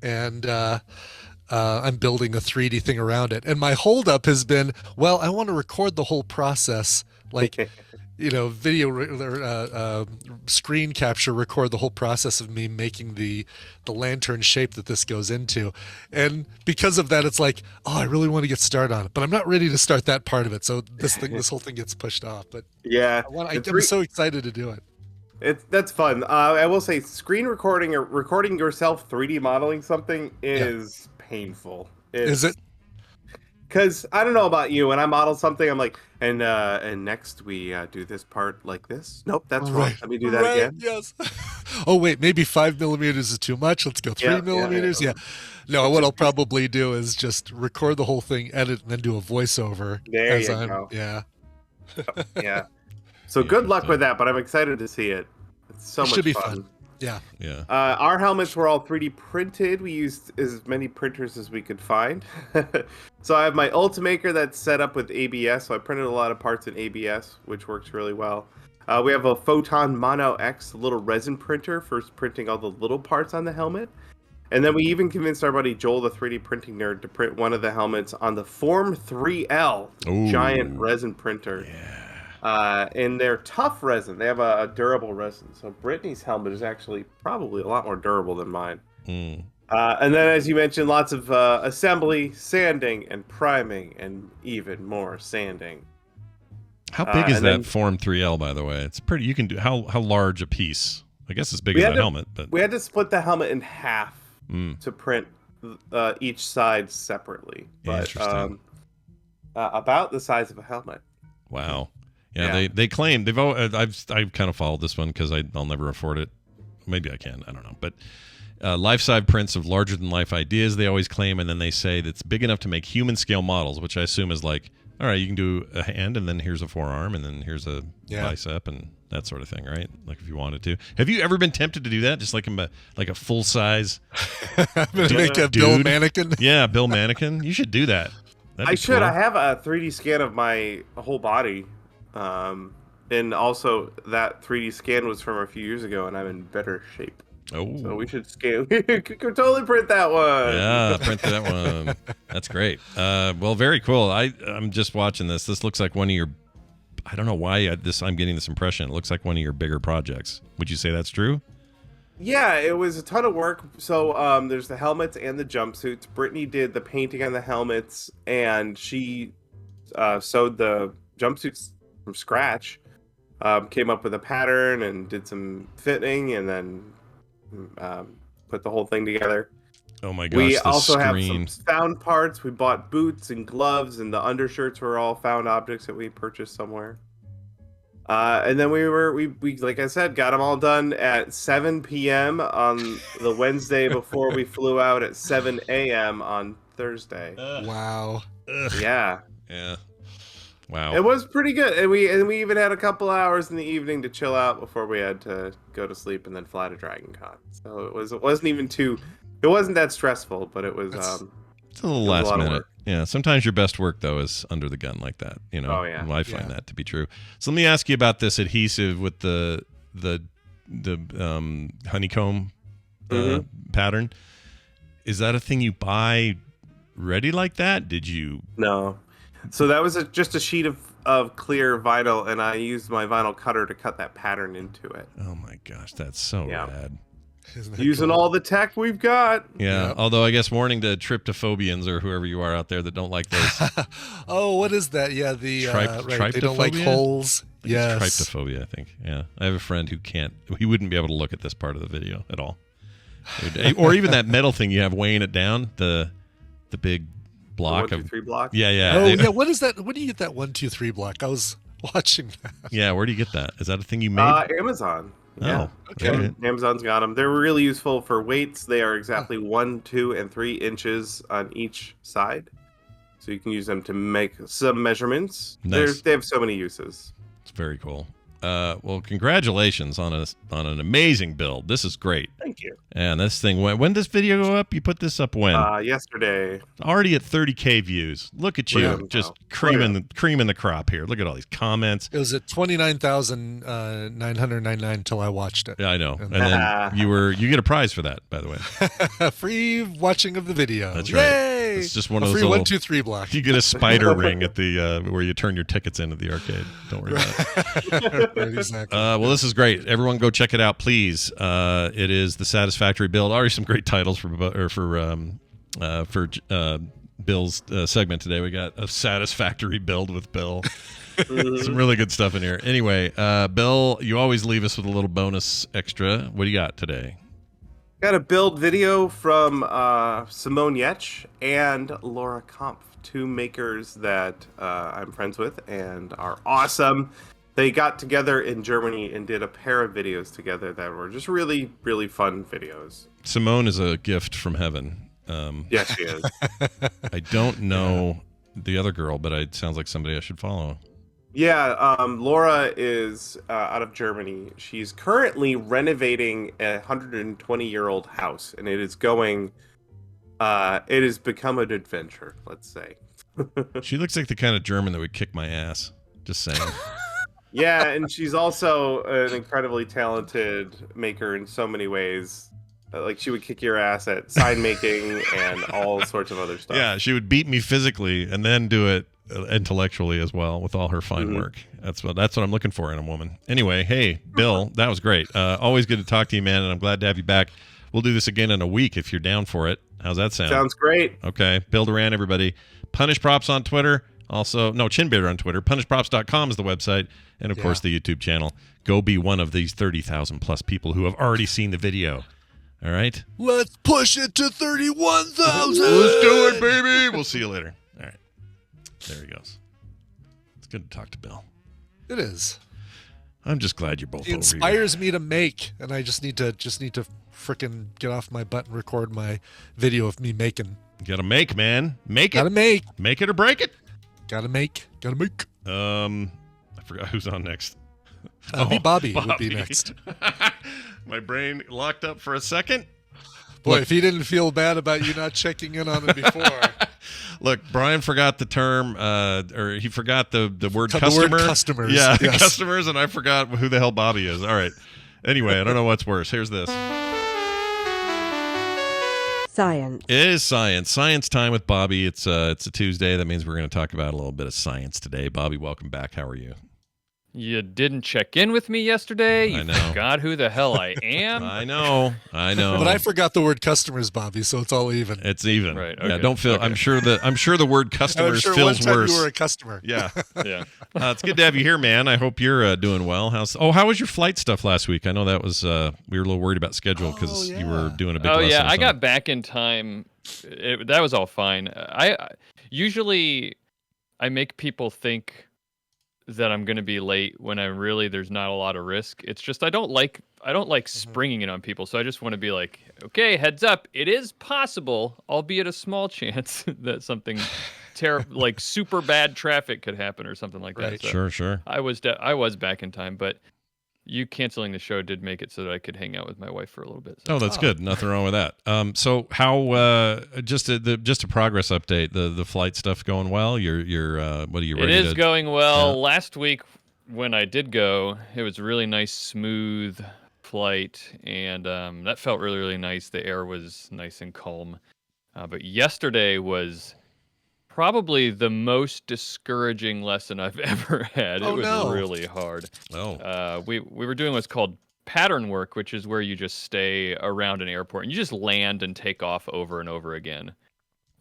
and I'm building a 3D thing around it. And my holdup has been, well, I want to record the whole process, like. Video screen capture, record the whole process of me making the lantern shape that this goes into. And because of that, it's like, oh, I really want to get started on it, but I'm not ready to start that part of it. So this whole thing gets pushed off. But I'm so excited to do it. That's fun. I will say screen recording or recording yourself 3D modeling something is painful. Is it? Because I don't know about you, when I model something, I'm like, and next we do this part like this. Nope, that's wrong. Let me do that again. Yes. Oh wait, maybe 5 millimeters is too much. Let's go 3 millimeters. Yeah. No, what I'll probably do is just record the whole thing, edit, and then do a voiceover. There you go. Yeah. Yeah. So good luck with that, but I'm excited to see it. It's so much fun. Should be fun. Yeah. Yeah. Our helmets were all 3D printed. We used as many printers as we could find. So I have my Ultimaker that's set up with ABS. So I printed a lot of parts in ABS, which works really well. We have a Photon Mono X, a little resin printer for printing all the little parts on the helmet. And then we even convinced our buddy Joel, the 3D printing nerd, to print one of the helmets on the Form 3L giant resin printer. Yeah. And they're tough resin. They have a durable resin. So Brittany's helmet is actually probably a lot more durable than mine. And then, as you mentioned, lots of assembly, sanding, and priming, and even more sanding. How big is that Form 3L, by the way? It's pretty. You can do how large a piece? I guess as big as a helmet, but we had to split the helmet in half to print each side separately. But, interesting. About the size of a helmet. Wow. Yeah, they claim I've kind of followed this one because I'll never afford it. Maybe I can. I don't know. But life-size prints of larger-than-life ideas, they always claim, and then they say that's big enough to make human-scale models, which I assume is like, all right, you can do a hand, and then here's a forearm, and then here's a bicep, and that sort of thing, right? Like if you wanted to. Have you ever been tempted to do that? Just like a full-size make a Bill mannequin? Yeah, Bill mannequin. You should do that. I should. Cool. I have a 3D scan of my whole body. And also that 3D scan was from a few years ago, and I'm in better shape. Oh, so we should scan. We could totally print that one. Yeah, print that one. That's great. Well, very cool. I'm just watching this. This looks like one of your. I don't know why I'm getting this impression. It looks like one of your bigger projects. Would you say that's true? Yeah, it was a ton of work. So there's the helmets and the jumpsuits. Brittany did the painting on the helmets, and she sewed the jumpsuits from scratch. Came up with a pattern and did some fitting, and then put the whole thing together. Oh my gosh! We the also have screen. some found parts. We bought boots and gloves, and the undershirts were all found objects that we purchased somewhere. And then we like I said, got them all done at 7 p.m. on the Wednesday before we flew out at 7 a.m. on Thursday. Wow. Yeah. Yeah. Wow. It was pretty good, and we even had a couple hours in the evening to chill out before we had to go to sleep and then fly to Dragon Con. So it wasn't that stressful, but it was it's a little last minute. Yeah, sometimes your best work though is under the gun like that. You know, Oh, yeah. Well, I find that to be true. So let me ask you about this adhesive with the honeycomb pattern. Is that a thing you buy ready like that? Did you? No. So that was just a sheet of clear vinyl, and I used my vinyl cutter to cut that pattern into it. Oh my gosh, that's so rad. Using all the tech we've got. Yeah, Yep. although I guess warning to tryptophobians or whoever you are out there that don't like those. Oh, what is that? Yeah, the right. They don't like Tryptophobia? holes. It's Yes. tryptophobia, I think. Yeah, I have a friend who he wouldn't be able to look at this part of the video at all. Or even that metal thing you have weighing it down, the big block The 1, 2, 3 block. Yeah, yeah. Oh, yeah. What is that? Where do you get that 1, 2, 3 block? I was watching that. Yeah, where do you get that? Is that a thing you made? Amazon. Yeah. Oh, okay. Amazon's got them. They're really useful for weights. They are exactly 1, 2, and 3 inches on each side, so you can use them to make some measurements. Nice. They have so many uses. It's very cool. Well, congratulations on an amazing build. This is great. Thank you. And this thing, when does video go up? You put this up when? Yesterday. Already at 30K views. Look at you, Yeah. just Wow. creaming the crop here. Look at all these comments. It was at 29,999 till I watched it. Yeah, I know. And then you get a prize for that, by the way. Free watching of the video. That's right. Yay! It's just one A of those free little 1, 2, 3 block. You get a spider ring at the where you turn your tickets into the arcade. Don't worry about it. Right, exactly. Well, this is great. Everyone, go check it out, please. It is the Satisfactory build. Already some great titles for Bill's segment today. We got a Satisfactory build with Bill. Some really good stuff in here. Anyway, Bill, you always leave us with a little bonus extra. What do you got today? Got a build video from Simone Yetch and Laura Kampf, two makers that I'm friends with and are awesome. They got together in Germany and did a pair of videos together that were just really, really fun videos. Simone is a gift from heaven. Yes, she is. I don't know the other girl, but it sounds like somebody I should follow. Yeah, Laura is out of Germany. She's currently renovating a 120-year-old house, and it has become an adventure, let's say. She looks like the kind of German that would kick my ass. Just saying. Yeah, and she's also an incredibly talented maker in so many ways. Like, she would kick your ass at sign making and all sorts of other stuff. Yeah, she would beat me physically and then do it intellectually as well with all her fine work. That's what I'm looking for in a woman. Anyway, hey, Bill, that was great. Always good to talk to you, man, and I'm glad to have you back. We'll do this again in a week if you're down for it. How's that sound? Sounds great. Okay, Bill Duran, everybody. Punish Props on Twitter. Also, no, Chinbeater on Twitter. PunishProps.com is the website. And, of course, the YouTube channel. Go be one of these 30,000 plus people who have already seen the video. All right? Let's push it to 31,000. Let's do it, baby. We'll see you later. All right. There he goes. It's good to talk to Bill. It is. I'm just glad you're both It inspires me to make, and I just need to frickin' get off my butt and record my video of me making. You gotta make, man. Make it. Gotta make. Make it or break it. Gotta make. I forgot who's on next. Bobby would be next. My brain locked up for a second. Boy, if he didn't feel bad about you not checking in on him before. Look, Brian forgot the term, or he forgot the word The customer. word customers. Yeah, Yes. customers, and I forgot who the hell Bobby is. All right. Anyway, I don't know what's worse. Here's this. Science. It is science. Science time with Bobby. It's a Tuesday. That means we're going to talk about a little bit of science today. Bobby, welcome back. How are you? You didn't check in with me yesterday. You I know. forgot who the hell I am. I know. But I forgot the word customers, Bobby, so it's all even. It's even. Right. Yeah, Okay. don't feel. Okay. I'm sure the word And I'm customers sure one feels time worse. you were a customer. Yeah. Yeah. It's good to have you here, man. I hope you're doing well. How was your flight stuff last week? I know that was we were a little worried about schedule because you were doing a big. Oh lesson yeah, or I got something. back in time. That was all fine. I usually I make people think that I'm going to be late when there's not a lot of risk. It's just I don't like springing it on people. So I just want to be like, okay, heads up, it is possible, albeit a small chance, that something like super bad traffic could happen or something like that. So Sure. I was back in time, but you canceling the show did make it so that I could hang out with my wife for a little bit. So. Oh, that's good. Nothing wrong with that. So how just a progress update. The flight stuff going well. You're what are you ready? It is going well. Last week when I did go, it was a really nice, smooth flight, and that felt really, really nice. The air was nice and calm. But yesterday was probably the most discouraging lesson I've ever had. It was really hard. Oh. We were doing what's called pattern work, which is where you just stay around an airport and you just land and take off over and over again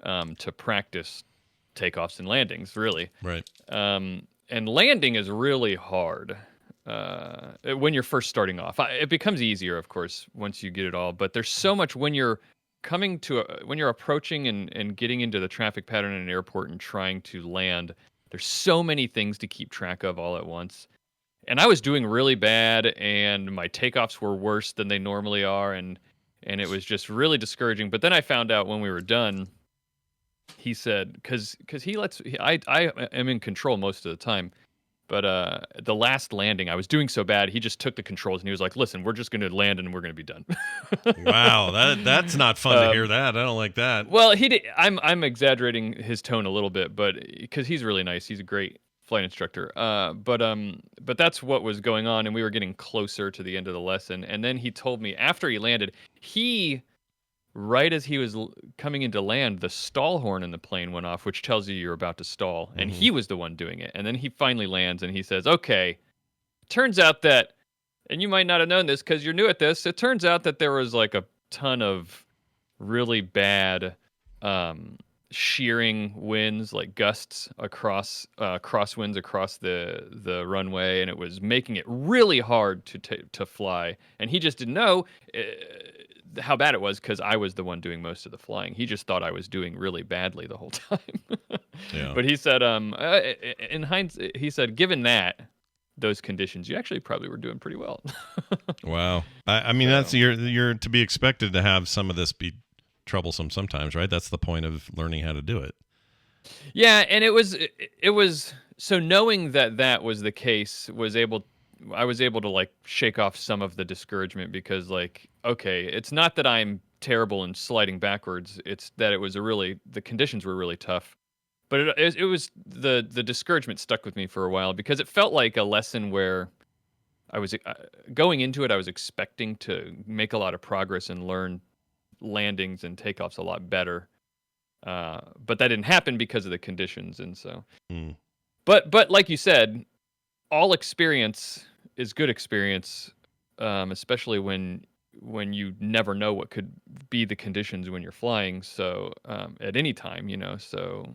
to practice takeoffs and landings, really. Right. And landing is really hard when you're first starting off. It becomes easier, of course, once you get it all. But there's so much when you're when you're approaching and getting into the traffic pattern in an airport and trying to land, there's so many things to keep track of all at once. And I was doing really bad, and my takeoffs were worse than they normally are, and it was just really discouraging. But then I found out when we were done, he said, because I am in control most of the time, but the last landing, I was doing so bad, he just took the controls and he was like, listen, we're just going to land and we're going to be done. Wow, that's not fun to hear that. I don't like that. Well, I'm exaggerating his tone a little bit, but because he's really nice. He's a great flight instructor. But that's what was going on, and we were getting closer to the end of the lesson. And then he told me after he landed, right as he was coming into land, the stall horn in the plane went off, which tells you you're about to stall. And he was the one doing it. And then he finally lands and he says, okay, turns out that, and you might not have known this because you're new at this, it turns out that there was like a ton of really bad shearing winds, like gusts across crosswinds across the runway, and it was making it really hard to fly. And he just didn't know how bad it was because I was the one doing most of the flying. He just thought I was doing really badly the whole time. Yeah. But he said, in hindsight, he said, given those conditions, you actually probably were doing pretty well. Wow. I mean, that's you're to be expected to have some of this be troublesome sometimes, right? That's the point of learning how to do it. Yeah, and it was so knowing that was the case I was able to like shake off some of the discouragement because like, okay, it's not that I'm terrible in sliding backwards. It's that the conditions were really tough. But it was the discouragement stuck with me for a while because it felt like a lesson where I was going into it. I was expecting to make a lot of progress and learn landings and takeoffs a lot better. But that didn't happen because of the conditions. And so, but like you said, all experience is good experience, especially when you never know what could be the conditions when you're flying. So at any time, so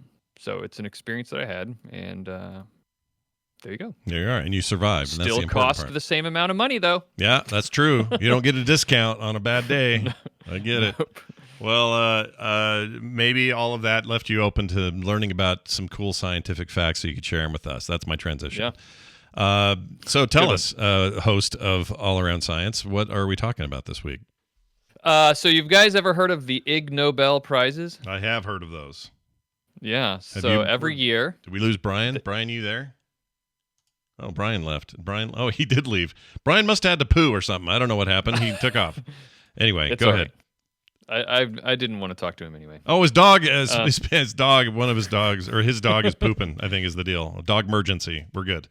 it's an experience that I had, and there you go. There you are, and you survived. And that's the Still important cost part. the same amount of money, though. Yeah, that's true. You don't get a discount on a bad day. I get it. Well, maybe all of that left you open to learning about some cool scientific facts so you could share them with us. That's my transition. Yeah. So tell us, host of All Around Science, what are we talking about this week? So you guys ever heard of the Ig Nobel Prizes? I have heard of those. Yeah. So every year. Did we lose Brian? Brian, you there? Oh, Brian left. Oh, he did leave. Brian must have had to poo or something. I don't know what happened. He took off. Anyway, go ahead. I didn't want to talk to him anyway. Oh, his dog, his dog, one of his dogs, or his dog is pooping, I think is the deal. Dog emergency. We're good.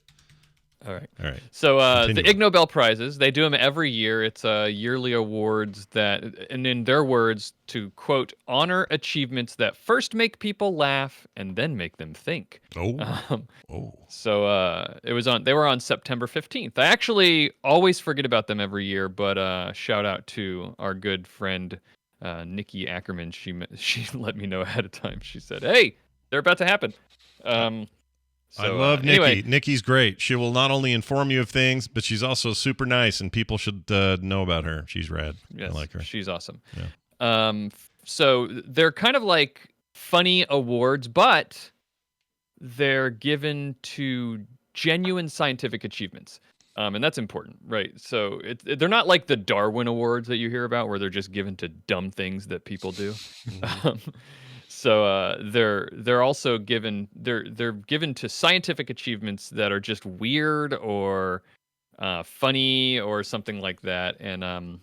All right. All right. So the Continue. Ig Nobel Prizes, they do them every year. It's yearly awards that, and in their words, to quote, honor achievements that first make people laugh and then make them think. Oh. So it was on. They were on September 15th. I actually always forget about them every year, but shout out to our good friend Nikki Ackerman. She let me know ahead of time. She said, "Hey, they're about to happen." I love Nikki. Anyway, Nikki's great. She will not only inform you of things, but she's also super nice, and people should know about her. She's rad. yes, I like her. she's awesome. Yeah. So they're kind of like funny awards, but they're given to genuine scientific achievements. And that's important, right? So they're not like the Darwin Awards that you hear about, where they're just given to dumb things that people do. So they're also given they're given to scientific achievements that are just weird or funny or something like that. And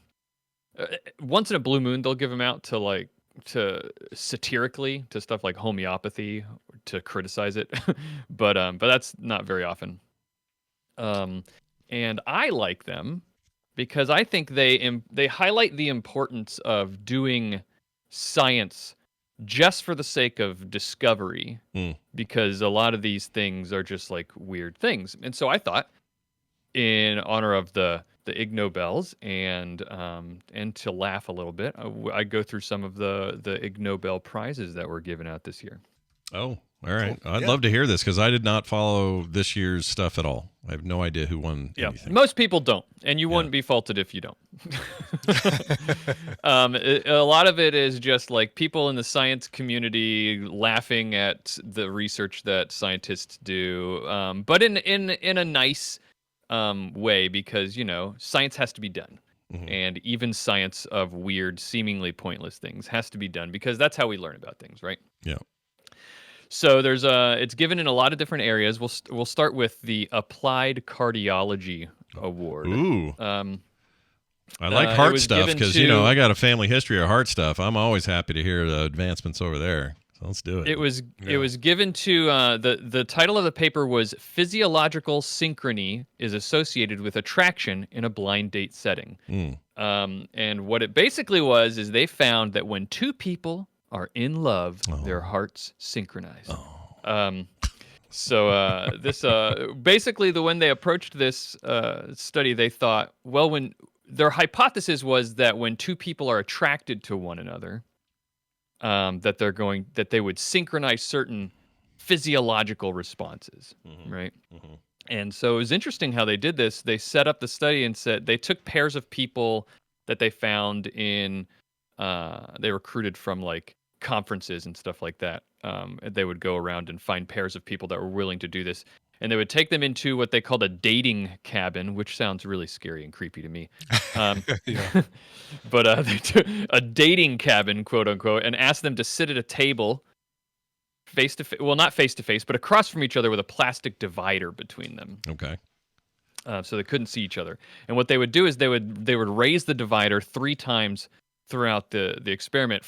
once in a blue moon, they'll give them out to satirically to stuff like homeopathy to criticize it, but that's not very often. And I like them because I think they highlight the importance of doing science just for the sake of discovery, because a lot of these things are just like weird things. And so I thought, in honor of the Ig Nobels and to laugh a little bit, I'd go through some of the Ig Nobel prizes that were given out this year. Oh, all right. Cool. I'd love to hear this because I did not follow this year's stuff at all. I have no idea who won anything. Most people don't, and you wouldn't be faulted if you don't. A lot of it is just like people in the science community laughing at the research that scientists do, but in a nice way, because science has to be done. And even science of weird, seemingly pointless things has to be done because that's how we learn about things, right? Yeah. So it's given in a lot of different areas. We'll start with the Applied Cardiology Award. Ooh. I like heart stuff because I got a family history of heart stuff. I'm always happy to hear the advancements over there. So let's do it. It was given to the title of the paper was "Physiological Synchrony is Associated with Attraction in a Blind Date Setting." And what it basically was is they found that when two people are in love, their hearts synchronize. So this basically when they approached this study, they thought, well, when their hypothesis was that when two people are attracted to one another, that they would synchronize certain physiological responses, right? And so it was interesting how they did this. They set up the study and said they took pairs of people that they found in they recruited from like conferences and stuff like that. They would go around and find pairs of people that were willing to do this, and they would take them into what they called a dating cabin, which sounds really scary and creepy to me. But they took a dating cabin, quote unquote, and asked them to sit at a table face to face. Well, not face to face, but across from each other with a plastic divider between them. Okay. So they couldn't see each other. And what they would do is they would raise the divider 3 times throughout the experiment.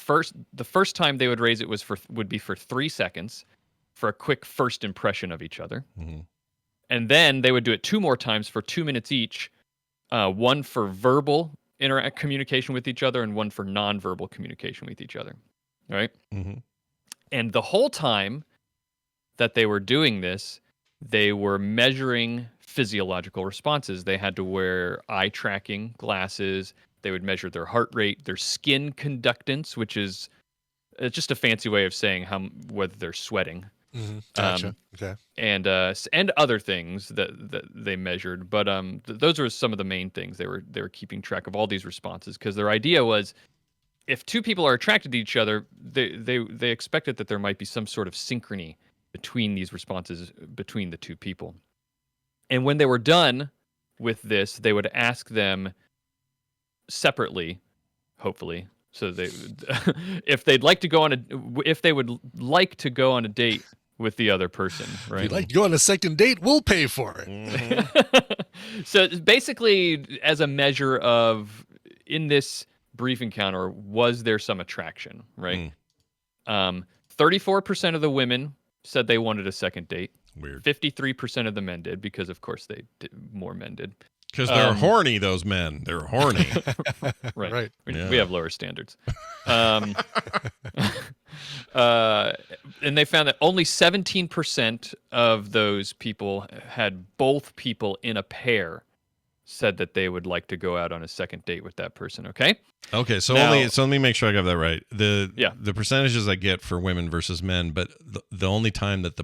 The first time they would raise it would be for 3 seconds for a quick first impression of each other. And then they would do it 2 more times for 2 minutes each, one for verbal communication with each other and one for nonverbal communication with each other. All right? And the whole time that they were doing this, they were measuring physiological responses. They had to wear eye tracking glasses. They would measure their heart rate, their skin conductance, which is just a fancy way of saying whether they're sweating. Gotcha. Okay. And other things that they measured, but those are some of the main things they were keeping track of all these responses, because their idea was if two people are attracted to each other, they expected that there might be some sort of synchrony between these responses between the two people. And when they were done with this, they would ask them separately, hopefully, so they if they would like to go on a date with the other person, right? If you'd like to go on a second date, we'll pay for it. So it's basically as a measure of, in this brief encounter, was there some attraction, right? 34% of the women said they wanted a second date. Weird. 53% of the men did, because of course more men did. Because they're horny, those men. They're horny. Right. Yeah. We have lower standards. And they found that only 17% of those people had both people in a pair said that they would like to go out on a second date with that person. Okay. So now, let me make sure I got that right. The percentages I get for women versus men, but the only time that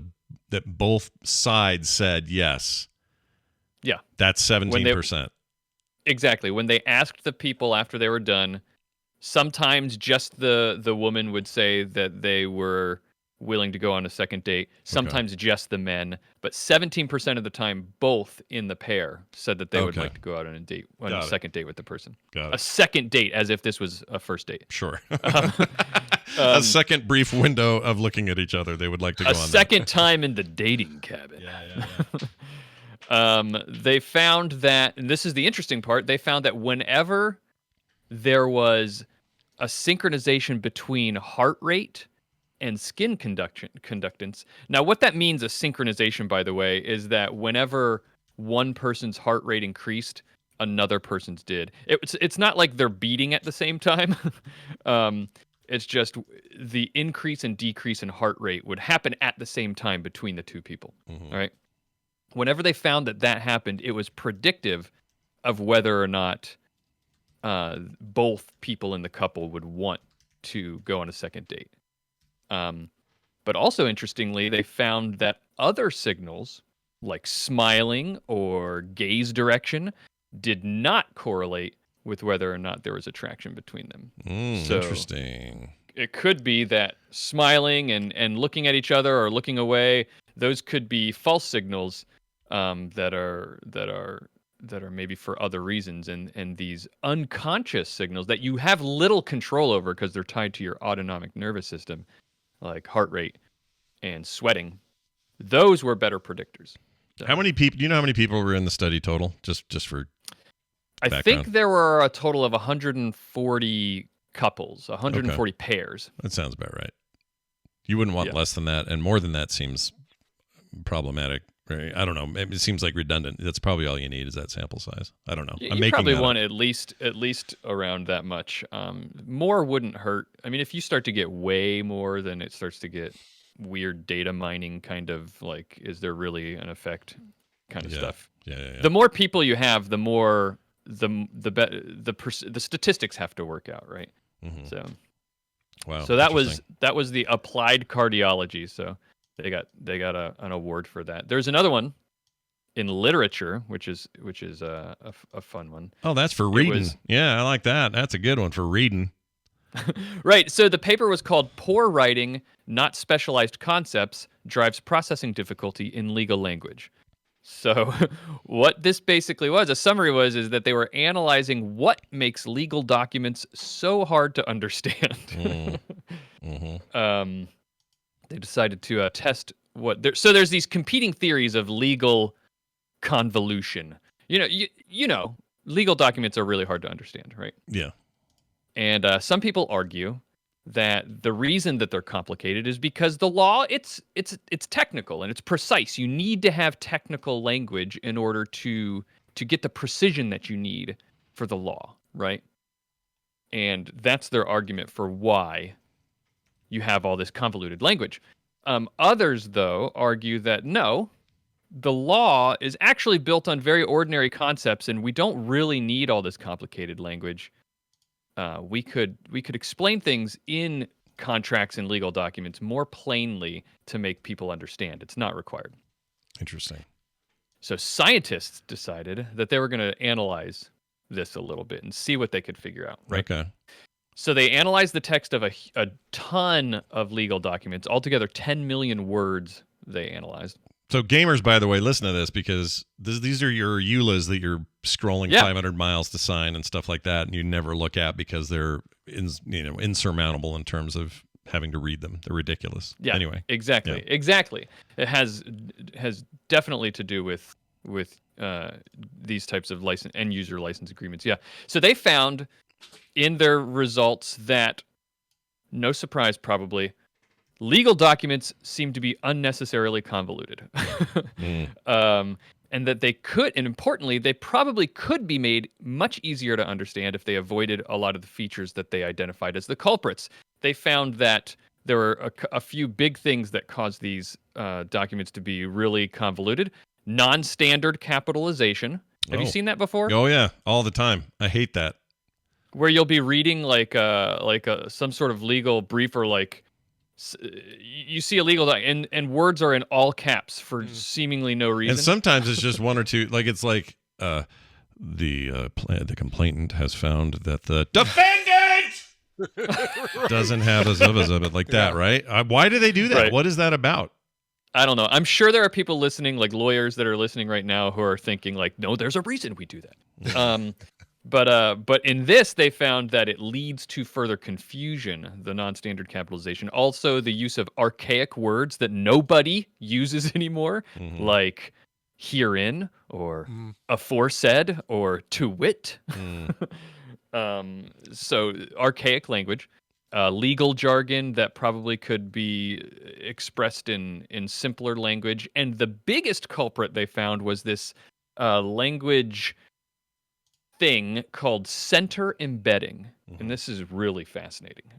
that both sides said yes. Yeah. That's 17%. Exactly. When they asked the people after they were done, sometimes just the woman would say that they were willing to go on a second date. Sometimes just the men, but 17% of the time, both in the pair said that they would like to go out on a second date with the person. Got it. A second date, as if this was a first date. Sure. A second brief window of looking at each other. They would like to go on a second time in the dating cabin. They found that, and this is the interesting part, they found that whenever there was a synchronization between heart rate and skin conductance. Now, what that means, a synchronization, by the way, is that whenever one person's heart rate increased, another person's did. It's not like they're beating at the same time. It's just the increase and decrease in heart rate would happen at the same time between the two people. All right. Whenever they found that happened, it was predictive of whether or not both people in the couple would want to go on a second date. But also, interestingly, they found that other signals, like smiling or gaze direction, did not correlate with whether or not there was attraction between them. So interesting. It could be that smiling and looking at each other or looking away, those could be false signals that are maybe for other reasons, and these unconscious signals that you have little control over because they're tied to your autonomic nervous system, like heart rate and sweating, those were better predictors. So, how many people? Do you know how many people were in the study total? Just for background. I think there were a total of 140 couples, 140 pairs. That sounds about right. You wouldn't want less than that, and more than that seems problematic. Right? I don't know. Maybe it seems like redundant. That's probably all you need is that sample size. I don't know. You probably want at least around that much. More wouldn't hurt. I mean, if you start to get way more, then it starts to get weird data mining, kind of like, is there really an effect kind of stuff. Yeah. The more people you have, the more the statistics have to work out, right? So, wow. So that was the applied cardiology. So they got an award for that. There's another one in literature, which is a fun one. Oh, that's for reading. Yeah, I like that. That's a good one for reading. Right. So the paper was called "Poor Writing, Not Specialized Concepts, Drives Processing Difficulty in Legal Language." So what this basically was, a summary is that they were analyzing what makes legal documents so hard to understand. They decided to test so there's these competing theories of legal convolution. You know, legal documents are really hard to understand, right? Yeah. And some people argue that the reason that they're complicated is because the law it's technical and it's precise. You need to have technical language in order to get the precision that you need for the law, right? And that's their argument for why you have all this convoluted language. Others, though, argue that no, the law is actually built on very ordinary concepts, and we don't really need all this complicated language. We could explain things in contracts and legal documents more plainly to make people understand. It's not required. Interesting. So scientists decided that they were going to analyze this a little bit and see what they could figure out. Right? Okay. So they analyzed the text of a ton of legal documents, altogether 10 million words they analyzed. So gamers, by the way, listen to this, because these are your EULAs that you're scrolling 500 miles to sign and stuff like that, and you never look at because they're insurmountable in terms of having to read them. They're ridiculous. Yeah. Anyway. Exactly. Yeah. Exactly. It has definitely to do with these types of end user license agreements. Yeah. So they found in their results that, no surprise probably, legal documents seem to be unnecessarily convoluted. And that they could, and importantly, they probably could be made much easier to understand if they avoided a lot of the features that they identified as the culprits. They found that there were a few big things that caused these documents to be really convoluted. Non-standard capitalization. Have you seen that before? Oh yeah, all the time. I hate that. Where you'll be reading some sort of legal brief, or like you see a legal doc and words are in all caps for seemingly no reason. And sometimes it's just one or two. Like it's like the complainant has found that the defendant doesn't have a zubba like that, right? Why do they do that? Right. What is that about? I don't know. I'm sure there are people listening, like lawyers that are listening right now, who are thinking like, no, there's a reason we do that. But in this, they found that it leads to further confusion, the non-standard capitalization. Also, the use of archaic words that nobody uses anymore, like herein, or aforesaid, or to wit. So archaic language. Legal jargon that probably could be expressed in simpler language. And the biggest culprit they found was this language thing called center embedding. And this is really fascinating.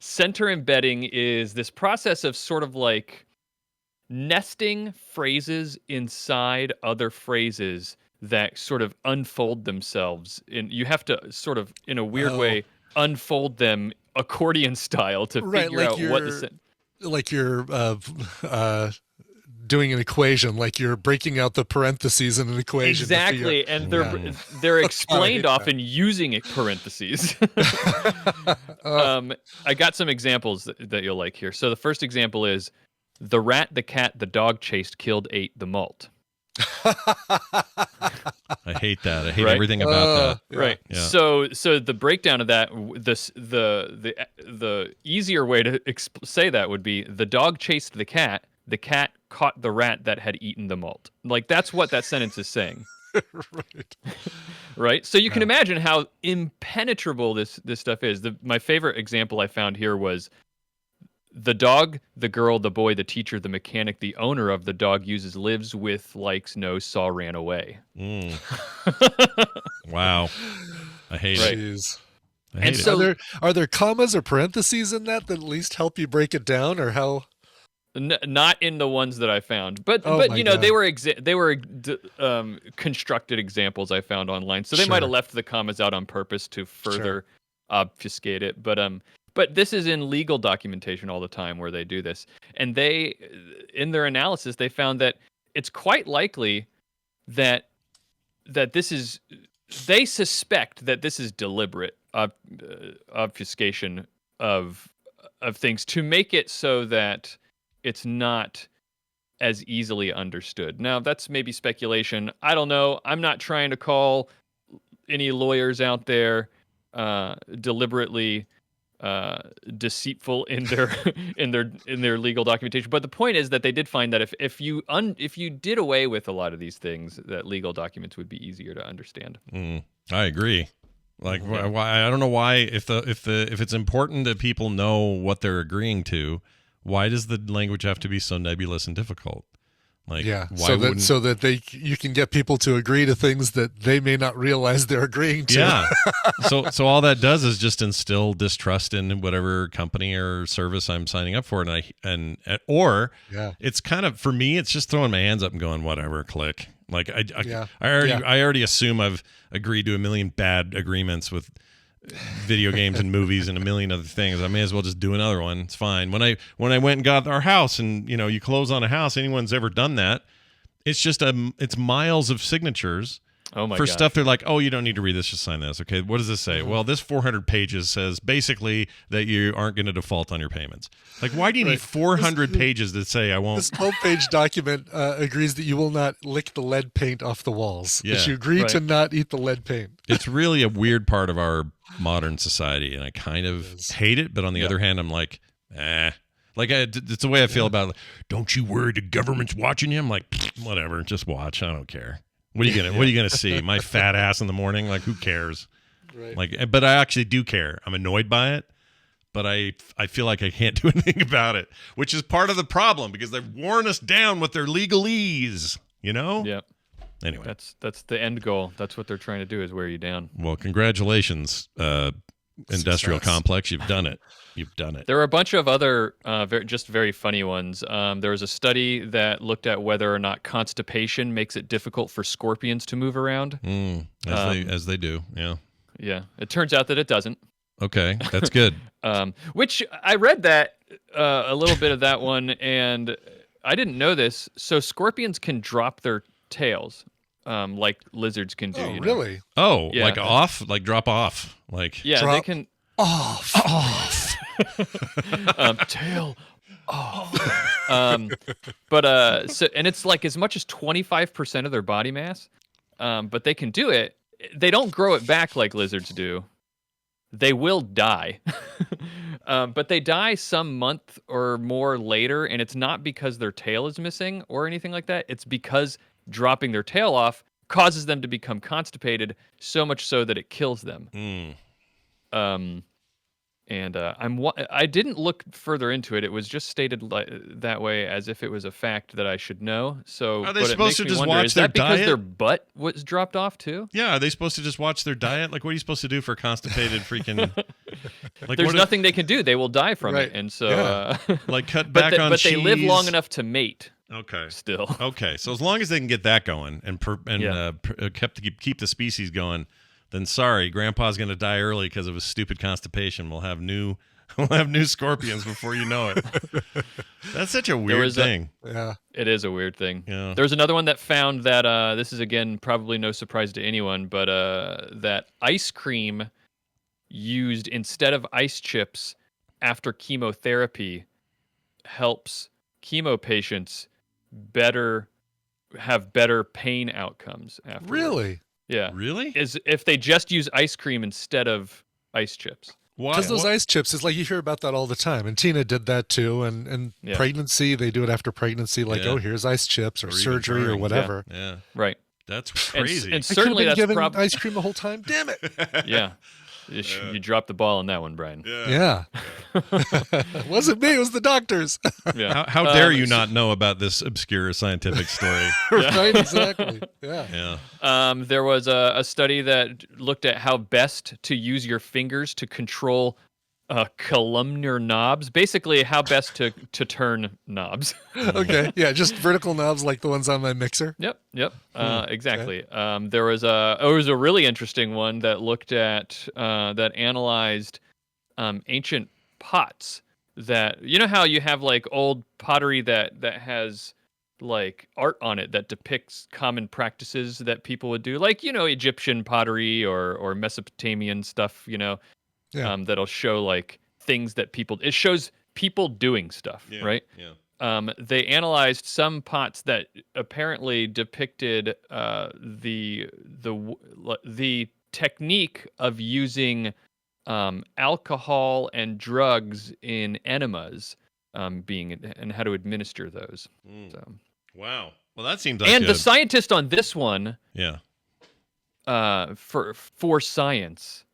Center embedding is this process of sort of like nesting phrases inside other phrases that sort of unfold themselves. And you have to sort of, in a weird way, unfold them accordion style to figure out what the like you're doing an equation, like you're breaking out the parentheses in an equation. Exactly, and they're explained often using parentheses. I got some examples that you'll like here. So the first example is the rat, the cat, the dog chased, killed, ate the malt. I hate that. I hate everything about that. Right. Yeah. So the breakdown of that, the easier way to say that would be the dog chased the cat caught the rat that had eaten the malt. Like that's what that sentence is saying. Right. Right. So you can imagine how impenetrable this stuff is. My favorite example I found here was the dog, the girl, the boy, the teacher, the mechanic, the owner of the dog uses, lives with, likes, knows, saw, ran away. Wow. I hate it. Jeez. I hate it. So, are there commas or parentheses in that at least help you break it down, or how? Not in the ones that I found, but you know, God. they were constructed examples I found online, so they might have left the commas out on purpose to further obfuscate it. But this is in legal documentation all the time where they do this. And they, in their analysis, they found that it's quite likely that this is, they suspect that this is deliberate obfuscation of things to make it so that it's not as easily understood. Now, that's maybe speculation. I don't know. I'm not trying to call any lawyers out there deliberately deceitful in their legal documentation, but the point is that they did find that if you did away with a lot of these things, that legal documents would be easier to understand. I agree. Like, why? I don't know why. If it's important that people know what they're agreeing to, why does the language have to be so nebulous and difficult? Like, why so that you can get people to agree to things that they may not realize they're agreeing to. Yeah. so all that does is just instill distrust in whatever company or service I'm signing up for, or it's kind of, for me, it's just throwing my hands up and going, whatever, click. Like I already assume I've agreed to a million bad agreements with video games and movies and a million other things. I may as well just do another one. It's fine. When I went and got our house, and you close on a house, anyone's ever done that, it's just it's miles of signatures for stuff. They're like, oh, you don't need to read this, just sign this. Okay, what does this say? Well, this 400 pages says basically that you aren't going to default on your payments. Like, why do you need 400 pages that say I won't? This 12-page document agrees that you will not lick the lead paint off the walls. Yeah. That you agree to not eat the lead paint. It's really a weird part of our modern society, and I kind of hate it, but on the other hand, I'm like, like it's the way I feel about it. Don't you worry, the government's watching you. I'm like, whatever, just watch. I don't care. What are you gonna see? My fat ass in the morning? Like, who cares? Right. Like, but I actually do care. I'm annoyed by it, but I feel like I can't do anything about it, which is part of the problem because they've worn us down with their legalese, you know? Yep. Anyway. That's the end goal. That's what they're trying to do is wear you down. Well, congratulations, industrial complex. You've done it. You've done it. There are a bunch of other very funny ones. There was a study that looked at whether or not constipation makes it difficult for scorpions to move around. As they do, yeah. Yeah. It turns out that it doesn't. Okay, that's good. Which I read that a little bit of that one, and I didn't know this. So scorpions can drop their tails, like lizards can do. Oh, you know? really? Oh, Yeah. like off, like drop off, like Yeah, Drop they can off. tail off. So and it's like as much as 25% of their body mass. But they can do it. They don't grow it back like lizards do. They will die. But they die some month or more later, and it's not because their tail is missing or anything like that. It's because dropping their tail off causes them to become constipated, so much so that it kills them. I didn't look further into it. It was just stated that way as if it was a fact that I should know. So Are they but supposed it to makes me just wonder, watch is their that because diet? their butt was dropped off too? Yeah, are they supposed to just watch their diet? Like, what are you supposed to do for constipated freaking? Like, There's what nothing they can do. They will die from Right. it, and so Yeah. like cut but back on but cheese. they live long enough to mate. Okay. Still. Okay, so as long as they can get that going and Yeah. keep the species going, then sorry, Grandpa's going to die early because of his stupid constipation. We'll have new scorpions before you know it. That's such a weird thing. Yeah. It is a weird thing. Yeah. There's another one that found that this is again probably no surprise to anyone, but that ice cream used instead of ice chips after chemotherapy helps chemo patients have better pain outcomes afterwards. Really? Yeah. Really? Is if they just use ice cream instead of ice chips. Why? Because those ice chips, it's like you hear about that all the time. And Tina did that too. And Yeah. pregnancy, they do it after pregnancy, like, Yeah. oh, here's ice chips or even surgery or during. whatever. Yeah, Right. that's And, crazy. and I could have certainly been that's given probably ice cream the whole time. Damn it. yeah. You dropped the ball on that one, Brian. Yeah. It wasn't me, it was the doctors. Yeah. How dare you not know about this obscure scientific story? Right, exactly. Yeah. Yeah. There was a study that looked at how best to use your fingers to control columnar knobs. Basically, how best to turn knobs. Okay. Yeah, just vertical knobs like the ones on my mixer. Yep. Exactly. There was a really interesting one that looked at that analyzed ancient pots. That you know how you have like old pottery that has like art on it that depicts common practices that people would do, like Egyptian pottery or Mesopotamian stuff. Yeah. That'll show like things that it shows people doing stuff, Yeah. right? Yeah. They analyzed some pots that apparently depicted the technique of using alcohol and drugs in enemas, and how to administer those. So. Wow. Well, that seems like And the scientist on this one, yeah. For science,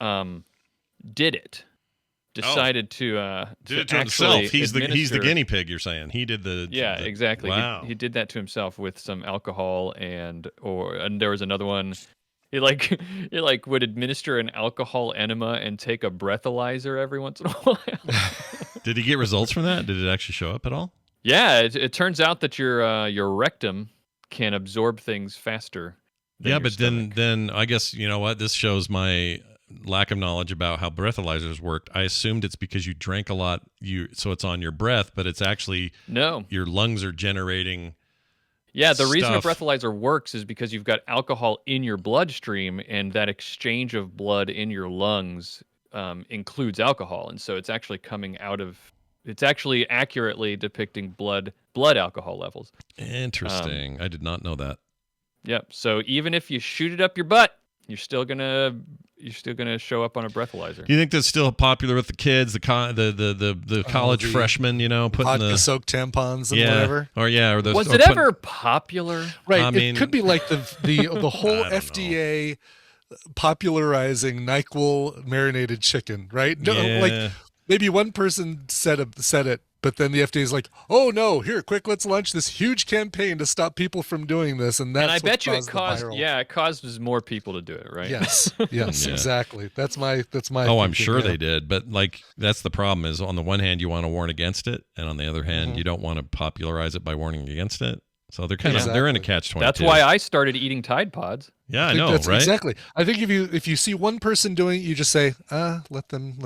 did it. Decided to Did it to actually himself. He's the administer- guinea pig. You're saying he did the exactly. Wow. He did that to himself with some alcohol and there was another one. He would administer an alcohol enema and take a breathalyzer every once in a while. Did he get results from that? Did it actually show up at all? Yeah, it turns out that your rectum can absorb things faster. than Yeah, your but stomach. then I guess you know what? This shows my lack of knowledge about how breathalyzers worked. I assumed it's because you drank a lot, so it's on your breath, but it's actually No. your lungs are generating. Yeah, the reason a stuff. breathalyzer works is because you've got alcohol in your bloodstream, and that exchange of blood in your lungs includes alcohol, and so it's actually it's actually accurately depicting blood alcohol levels. Interesting. I did not know that. Yep. So even if you shoot it up your butt, you're still gonna show up on a breathalyzer. Do you think that's still popular with the kids, the college the freshmen? Putting Vodka soaked tampons and whatever. or those. Was or it putting- ever popular? Right. I mean- it could be like the whole I don't FDA popularizing NyQuil marinated chicken, right? No, Yeah. like maybe one person said it, but then the FDA is like, "Oh no, here, quick, let's launch this huge campaign to stop people from doing this." And I bet you it causes more people to do it, right? Yes, exactly. That's my. Oh, I'm sure they did, but like that's the problem. Is on the one hand you want to warn against it, and on the other hand you don't want to popularize it by warning against it. So they're they're in a catch-22. That's why I started eating Tide Pods. Yeah, I know, right? Exactly. I think if you see one person doing it, you just say, let them,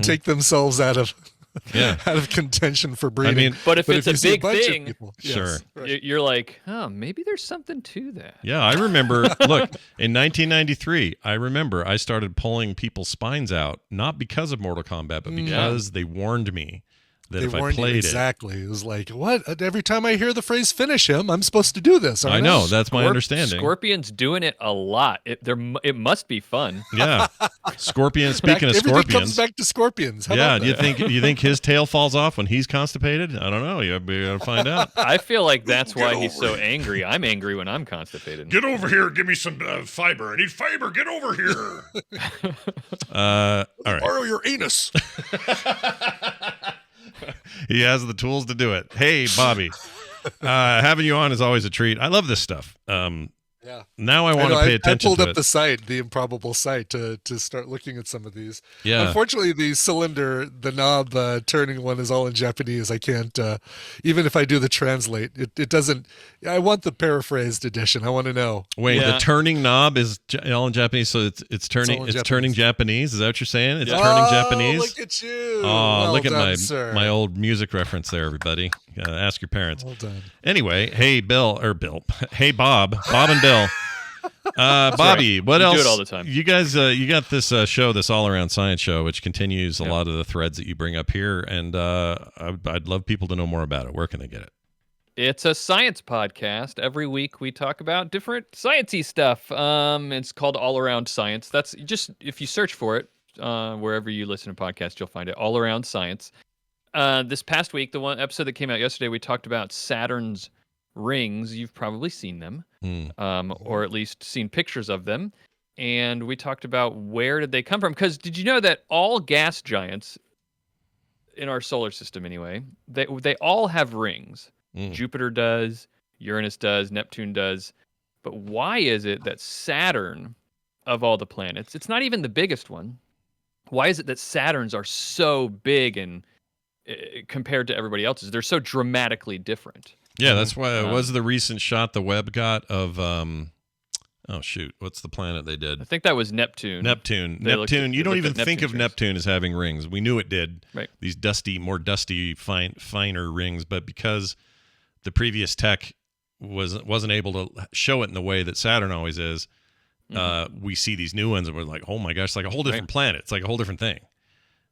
take themselves out of contention for breeding. I mean, but if it's a big thing, people, sure, you're like, oh, maybe there's something to that. Yeah, I remember. Look, in 1993, I started pulling people's spines out, not because of Mortal Kombat, but because they warned me that if I played exactly. It was like, what? Every time I hear the phrase "finish him," I'm supposed to do this. I know. That's my understanding. Scorpion's doing it a lot. It must be fun. Yeah. Scorpion. Speaking of everything scorpions, comes back to scorpions. How yeah. about you think his tail falls off when he's constipated? I don't know. You gotta find out. I feel like that's why he's so angry. I'm angry when I'm constipated. Get over here. Give me some fiber. I need fiber. Get over here. All right. Borrow your anus. He has the tools to do it. Hey, Bobby, having you on is always a treat. I love this stuff. Yeah. Now I want to pay attention I pulled to up it. the site, the improbable site, to start looking at some of these. Yeah. Unfortunately, the cylinder, the knob turning one is all in Japanese. I can't, even if I do the translate, it doesn't. I want the paraphrased edition. I want to know. Wait, the turning knob is all in Japanese, so it's turning turning Japanese. Is that what you're saying? It's turning Japanese. Look at you! Oh, well look at done, my old music reference there, everybody. Ask your parents. Well done. Anyway, hey Bill. Hey Bob and Bill. Bobby, what else? Do it all the time. You guys, you got this show, this all around science show, which continues a lot of the threads that you bring up here, and I'd love people to know more about it. Where can they get it? It's a science podcast. Every week we talk about different sciencey stuff. It's called All Around Science. That's just, if you search for it, wherever you listen to podcasts, you'll find it. All Around Science. This past week, the one episode that came out yesterday, we talked about Saturn's rings. You've probably seen them, or at least seen pictures of them. And we talked about where did they come from? Because did you know that all gas giants in our solar system, anyway, they all have rings. Jupiter does, Uranus does, Neptune does. But why is it that Saturn, of all the planets, it's not even the biggest one. Why is it that Saturns are so big and compared to everybody else's? They're so dramatically different. Yeah, that's why it was the recent shot the Webb got of oh shoot, what's the planet they did? I think that was Neptune. Neptune. You don't even think of Neptune as having rings. We knew it did. Right. These more dusty, finer rings, but because the previous tech wasn't able to show it in the way that Saturn always is, we see these new ones and we're like, oh my gosh, it's like a whole different planet. It's like a whole different thing.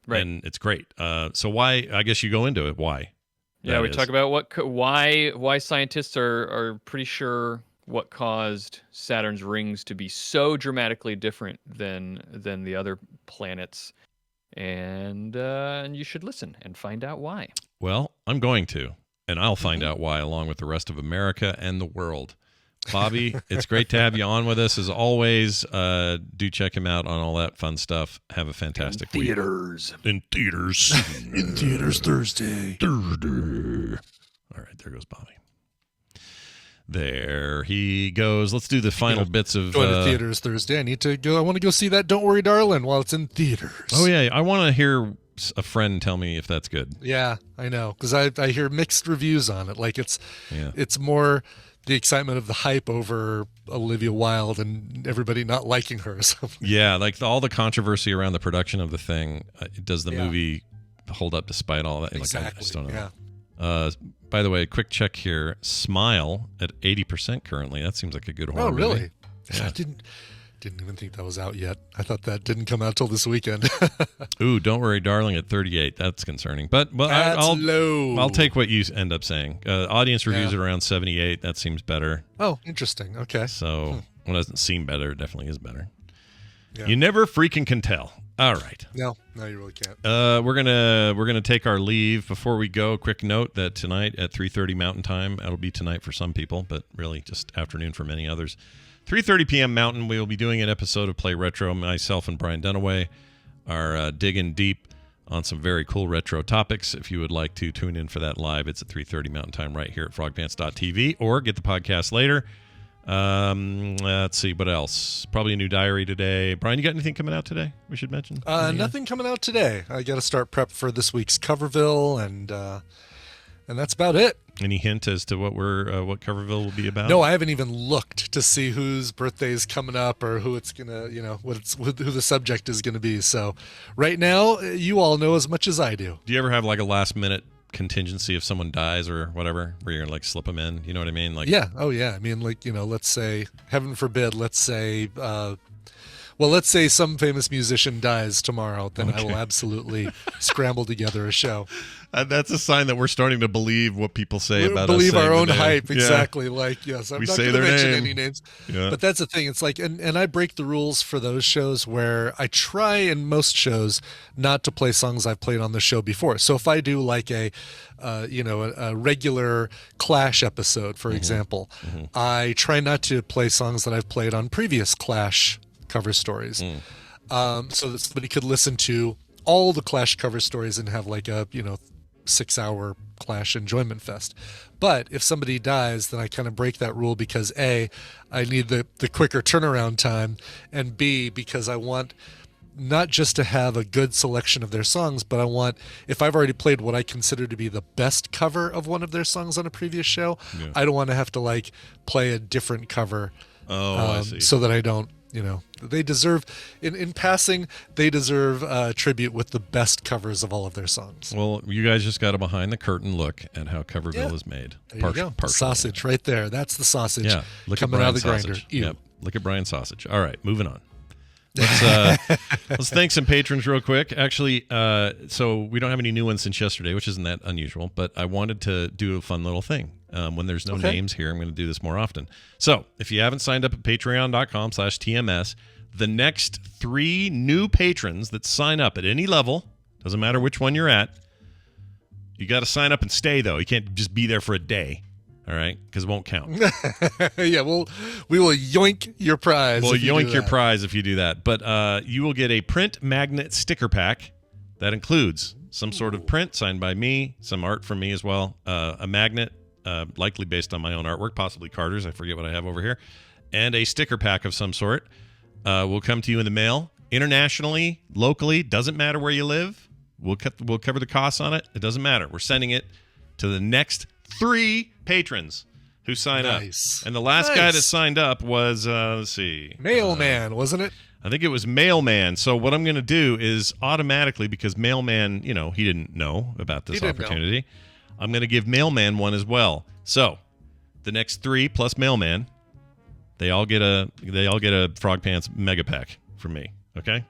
Right. And it's great. So why? I guess you go into it. Why? Yeah, we talk about why scientists are pretty sure what caused Saturn's rings to be so dramatically different than the other planets, and you should listen and find out why. Well, I'm going to, and I'll find out why along with the rest of America and the world. Bobby, it's great to have you on with us as always. Do check him out on all that fun stuff. Have a fantastic week. In theaters. In theaters Thursday. All right, there goes Bobby. There he goes. Let's do the final bits of going to theaters Thursday. I need to go. I want to go see that Don't Worry Darling while it's in theaters. Oh yeah, I want to hear a friend tell me if that's good. Yeah, I know, because I hear mixed reviews on it. Like it's more the excitement of the hype over Olivia Wilde and everybody not liking her or something. Yeah, like all the controversy around the production of the thing. Does the movie hold up despite all that? Exactly. Like, I just don't know. By the way, quick check here. Smile at 80% currently. That seems like a good horror movie. Oh, really? Yeah. I didn't even think that was out yet. I thought that didn't come out till this weekend. Ooh, Don't Worry Darling at 38. That's concerning. But I'll take what you end up saying. Audience reviews at around 78. That seems better. Oh, interesting. Okay. So when it doesn't seem better, it definitely is better. Yeah. You never freaking can tell. All right. No, you really can't. We're gonna take our leave. Before we go, quick note that tonight at 3:30 Mountain Time, that'll be tonight for some people, but really just afternoon for many others. 3:30 p.m. Mountain, we will be doing an episode of Play Retro. Myself and Brian Dunaway are digging deep on some very cool retro topics. If you would like to tune in for that live, it's at 3:30 Mountain Time right here at frogpants.tv, or get the podcast later. Let's see, what else? Probably a new diary today. Brian, you got anything coming out today we should mention? Nothing coming out today. I got to start prep for this week's Coverville, and that's about it. Any hint as to what Coverville will be about? No, I haven't even looked to see whose birthday is coming up or who it's gonna, who the subject is gonna be. So, right now, you all know as much as I do. Do you ever have like a last minute contingency if someone dies or whatever, where you're gonna like slip them in? You know what I mean? Like, yeah, oh yeah. I mean, like, let's say, heaven forbid, let's say some famous musician dies tomorrow, then I will absolutely scramble together a show. That's a sign that we're starting to believe what people say about believe us. Believe our own hype, yeah. exactly. Like, yes, I'm we not say going to their mention name. any names. Yeah. But that's the thing. It's like, and I break the rules for those shows where I try in most shows not to play songs I've played on the show before. So if I do like a regular Clash episode, for example, I try not to play songs that I've played on previous Clash cover stories. So that somebody could listen to all the Clash cover stories and have like a 6-hour Clash enjoyment fest. But if somebody dies, then I kind of break that rule because A, I need the quicker turnaround time, and B, because I want not just to have a good selection of their songs, but I want, if I've already played what I consider to be the best cover of one of their songs on a previous show, I don't want to have to like play a different cover. I see. So that I don't, they deserve, in passing, they deserve tribute with the best covers of all of their songs. Well, you guys just got a behind the curtain look at how Coverville is made. There you go. Sausage right there. That's the sausage. Yeah, look coming at out of the Brian's grinder. sausage. Yep. Look at Brian's sausage. All right, moving on. Let's thank some patrons real quick. Actually, so we don't have any new ones since yesterday, which isn't that unusual, but I wanted to do a fun little thing. When there's no names here, I'm going to do this more often. So if you haven't signed up at patreon.com/TMS, the next 3 new patrons that sign up at any level, doesn't matter which one you're at, you got to sign up and stay, though. You can't just be there for a day. All right, because it won't count. Yeah, we will yoink your prize. We'll yoink your prize if you do that. But you will get a print magnet sticker pack that includes some sort of print signed by me, some art from me as well, a magnet, likely based on my own artwork, possibly Carter's. I forget what I have over here, and a sticker pack of some sort. Will come to you in the mail, internationally, locally. Doesn't matter where you live. We'll cover the costs on it. It doesn't matter. We're sending it to the next 3 patrons who sign up. And the last guy that signed up was, let's see. Mailman, wasn't it? I think it was Mailman. So what I'm going to do is automatically, because Mailman, he didn't know about this opportunity, I'm going to give Mailman one as well. So the next 3 plus Mailman, they all get a Frog Pants mega pack from me. Okay?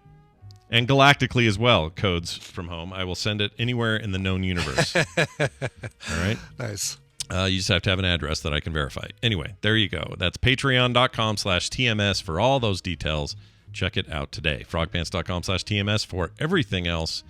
And galactically as well, codes from home. I will send it anywhere in the known universe. All right? Nice. You just have to have an address that I can verify. Anyway, there you go. That's patreon.com/TMS for all those details. Check it out today. frogpants.com/TMS for everything else.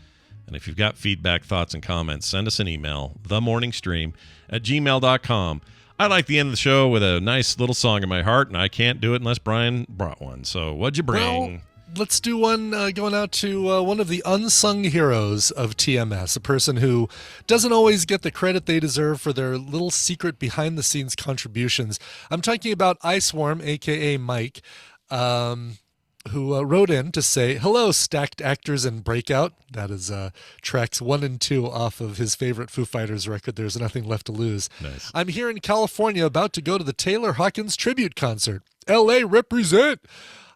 And if you've got feedback, thoughts, and comments, send us an email, themorningstream@gmail.com. I like the end of the show with a nice little song in my heart, and I can't do it unless Brian brought one. So what'd you bring? Well, let's do one going out to one of the unsung heroes of TMS, a person who doesn't always get the credit they deserve for their little secret behind-the-scenes contributions. I'm talking about Iceworm, a.k.a. Mike, who wrote in to say, "Hello, Stacked Actors and Breakout." That is tracks 1 and 2 off of his favorite Foo Fighters record, There's Nothing Left to Lose. Nice. I'm here in California about to go to the Taylor Hawkins tribute concert. L.A. represent!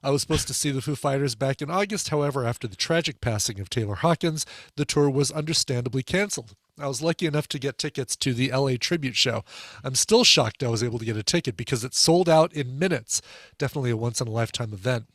I was supposed to see the Foo Fighters back in August. However, after the tragic passing of Taylor Hawkins, the tour was understandably canceled. I was lucky enough to get tickets to the LA tribute show. I'm still shocked I was able to get a ticket because it sold out in minutes. Definitely a once-in-a-lifetime event,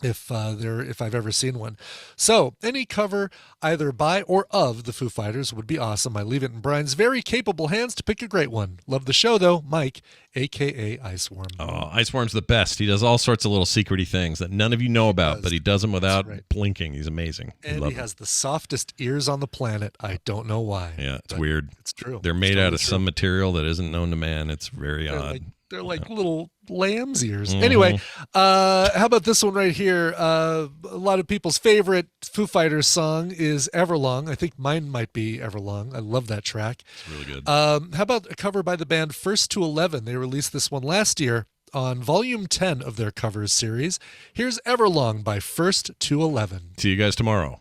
if I've ever seen one. So any cover either by or of the Foo Fighters would be awesome. I leave it in Brian's very capable hands to pick a great one. Love the show though. Mike, aka Iceworm. Oh, Iceworm's the best. He does all sorts of little secrety things that none of you know about, but he does them without blinking. He's amazing. And he has the softest ears on the planet. I don't know why. Yeah, it's weird. It's true. They're made out of some material that isn't known to man. It's very odd. They're like little lamb's ears. Anyway, how about this one right here? A lot of people's favorite Foo Fighters song is Everlong. I think mine might be Everlong. I love that track. It's really good. How about a cover by the band First to 11? They released this one last year on volume 10 of their covers series. Here's Everlong by First to 11. See you guys tomorrow.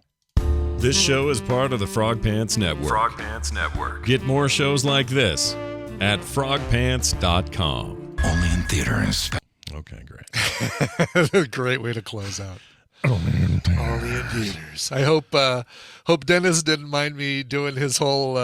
This show is part of the Frog Pants Network. Frog Pants Network. Get more shows like this at frogpants.com. Only in theaters. Okay, great. Great way to close out. Only in theaters. I hope Dennis didn't mind me doing his whole